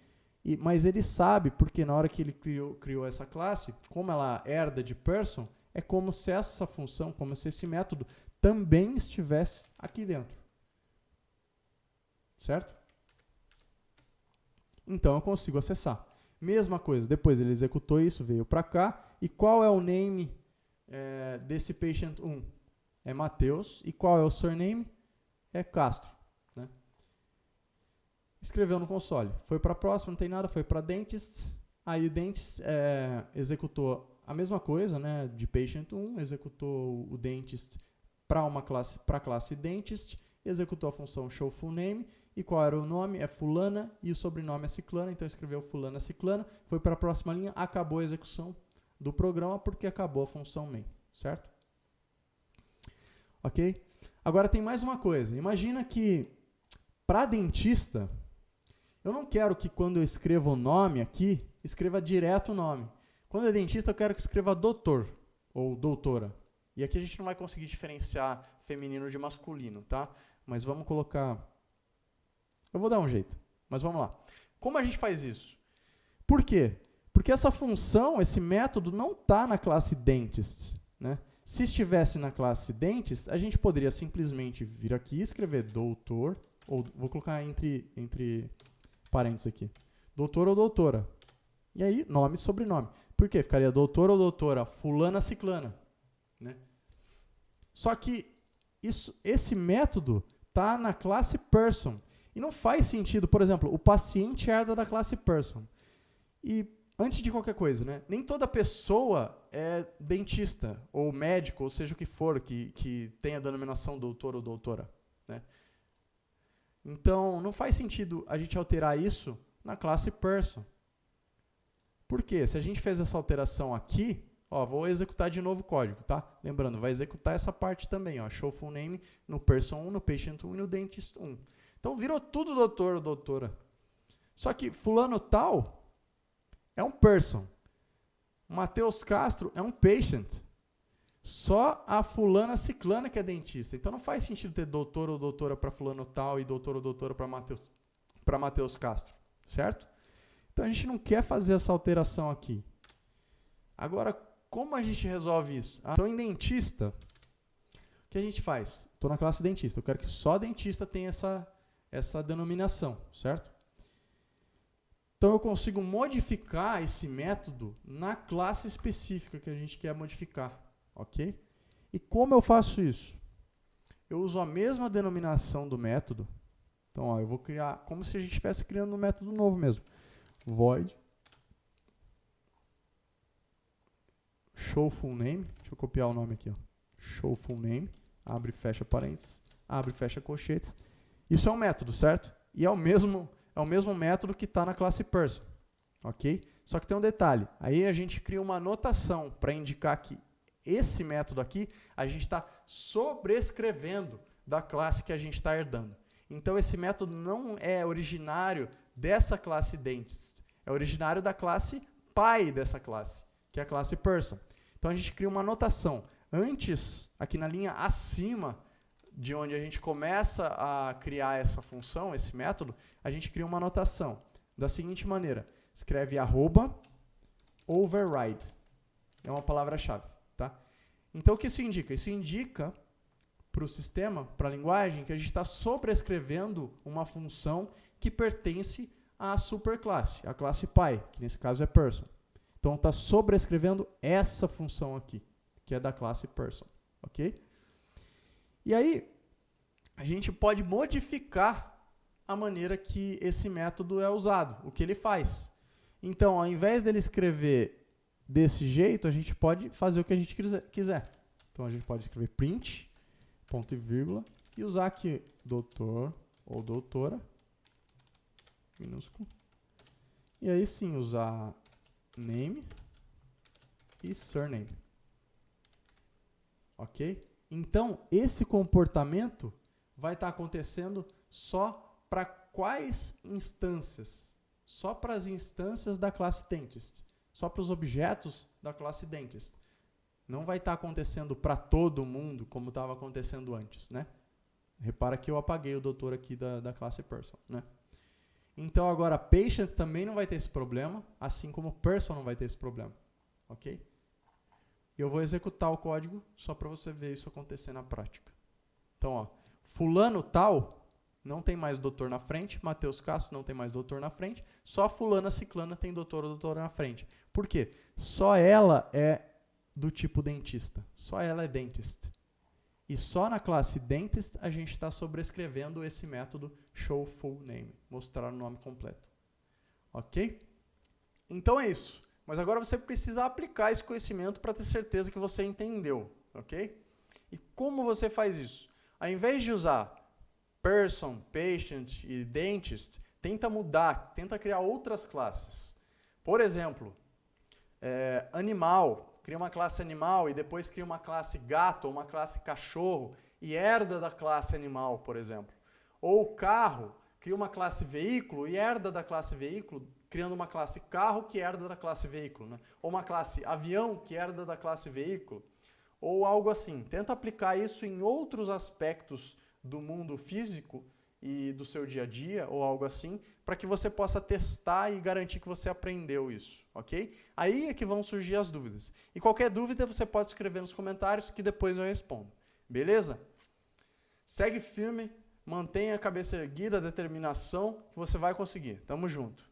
mas ele sabe, porque na hora que ele criou essa classe, como ela herda de person, é como se essa função, como se esse método também estivesse aqui dentro. Certo? então eu consigo acessar. Mesma coisa, depois ele executou isso, veio para cá, e qual é o name desse patient 1? É Matheus, e qual é o surname? É Castro. Né? Escreveu no console, foi para a próxima, não tem nada, foi para dentist, aí o dentist executou a mesma coisa, né, de patient 1, executou o dentist para a classe dentist, executou a função show full name, e qual era o nome? É fulana, e o sobrenome é ciclana, então escreveu fulana ciclana, foi para a próxima linha, acabou a execução do programa, porque acabou a função main, certo? Ok? Agora tem mais uma coisa, imagina que para dentista, eu não quero que quando eu escreva o nome aqui, escreva direto o nome. Quando é dentista, eu quero que escreva doutor ou doutora. E aqui a gente não vai conseguir diferenciar feminino de masculino, tá? Mas vamos colocar... Eu vou dar um jeito, mas vamos lá. Como a gente faz isso? Por quê? Porque essa função, esse método, não está na classe dentist, né? Se estivesse na classe dentist, a gente poderia simplesmente vir aqui e escrever doutor, ou vou colocar entre parênteses aqui, doutor ou doutora. E aí, nome e sobrenome. Por quê? Ficaria doutor ou doutora fulana ciclana. Né? Só que esse método está na classe person. E não faz sentido, por exemplo, o paciente herda da classe person. E antes de qualquer coisa, né? Nem toda pessoa é dentista, ou médico, ou seja o que for, que tenha a denominação doutor ou doutora. Né? Então, não faz sentido a gente alterar isso na classe person. Por quê? Se a gente fez essa alteração aqui, ó, vou executar de novo o código, tá? Lembrando, vai executar essa parte também, ó, show full name no person 1, no patient 1 e no dentist 1. Então, virou tudo doutor ou doutora. Só que fulano tal é um person. Matheus Castro é um patient. Só a fulana ciclana que é dentista. Então, não faz sentido ter doutor ou doutora para fulano tal e doutor ou doutora para Matheus Castro, certo? Então, a gente não quer fazer essa alteração aqui. Agora, como a gente resolve isso? Então, em dentista, o que a gente faz? Estou na classe dentista. Eu quero que só dentista tenha essa denominação, certo? Então, eu consigo modificar esse método na classe específica que a gente quer modificar, ok? E como eu faço isso? Eu uso a mesma denominação do método. Então, ó, eu vou criar como se a gente estivesse criando um método novo mesmo. Void show full name, deixa eu copiar o nome aqui, ó. Show full name, abre e fecha parênteses, abre e fecha colchetes. Isso é um método, certo? E é o mesmo método que está na classe person, ok? Só que tem um detalhe, aí a gente cria uma anotação para indicar que esse método aqui, a gente está sobrescrevendo da classe que a gente está herdando. Então, esse método não é originário dessa classe dentist, é originário da classe pai dessa classe, que é a classe person. Então, a gente cria uma anotação. Antes, aqui na linha acima, de onde a gente começa a criar essa função, esse método, a gente cria uma anotação da seguinte maneira. Escreve @override. É uma palavra-chave, tá? Então, o que isso indica? Isso indica para o sistema, para a linguagem, que a gente está sobrescrevendo uma função que pertence à superclasse, a classe pai, que nesse caso é person. Então, está sobrescrevendo essa função aqui, que é da classe person, ok? E aí, a gente pode modificar a maneira que esse método é usado, o que ele faz. Então, ao invés dele escrever desse jeito, a gente pode fazer o que a gente quiser. Então, a gente pode escrever print, ponto e vírgula, e usar aqui doutor ou doutora, minúsculo. E aí sim, usar name e surname. Ok? Então, esse comportamento vai estar acontecendo só para quais instâncias? Só para as instâncias da classe dentist. Só para os objetos da classe dentist. Não vai estar acontecendo para todo mundo como estava acontecendo antes, né? Repara que eu apaguei o doutor aqui da classe person, né? Então, agora, patient também não vai ter esse problema, assim como person não vai ter esse problema, ok? Eu vou executar o código só para você ver isso acontecer na prática. Então, ó, fulano tal não tem mais doutor na frente, Matheus Castro não tem mais doutor na frente, só fulana ciclana tem doutor ou doutora na frente. Por quê? Só ela é do tipo dentista, só ela é dentist. E só na classe dentist a gente está sobrescrevendo esse método show full name, mostrar o nome completo. Ok? Então é isso. Mas agora você precisa aplicar esse conhecimento para ter certeza que você entendeu. Ok? E como você faz isso? Ao invés de usar person, patient e dentist, tenta mudar, tenta criar outras classes. Por exemplo, animal, cria uma classe animal e depois cria uma classe gato ou uma classe cachorro e herda da classe animal, por exemplo. Ou carro, cria uma classe veículo e herda da classe veículo, criando uma classe carro que herda da classe veículo, né? Ou uma classe avião que herda da classe veículo, ou algo assim. Tenta aplicar isso em outros aspectos do mundo físico e do seu dia a dia, ou algo assim, para que você possa testar e garantir que você aprendeu isso, ok? Aí é que vão surgir as dúvidas. E qualquer dúvida você pode escrever nos comentários que depois eu respondo. Beleza? Segue firme, mantenha a cabeça erguida, a determinação, que você vai conseguir. Tamo junto.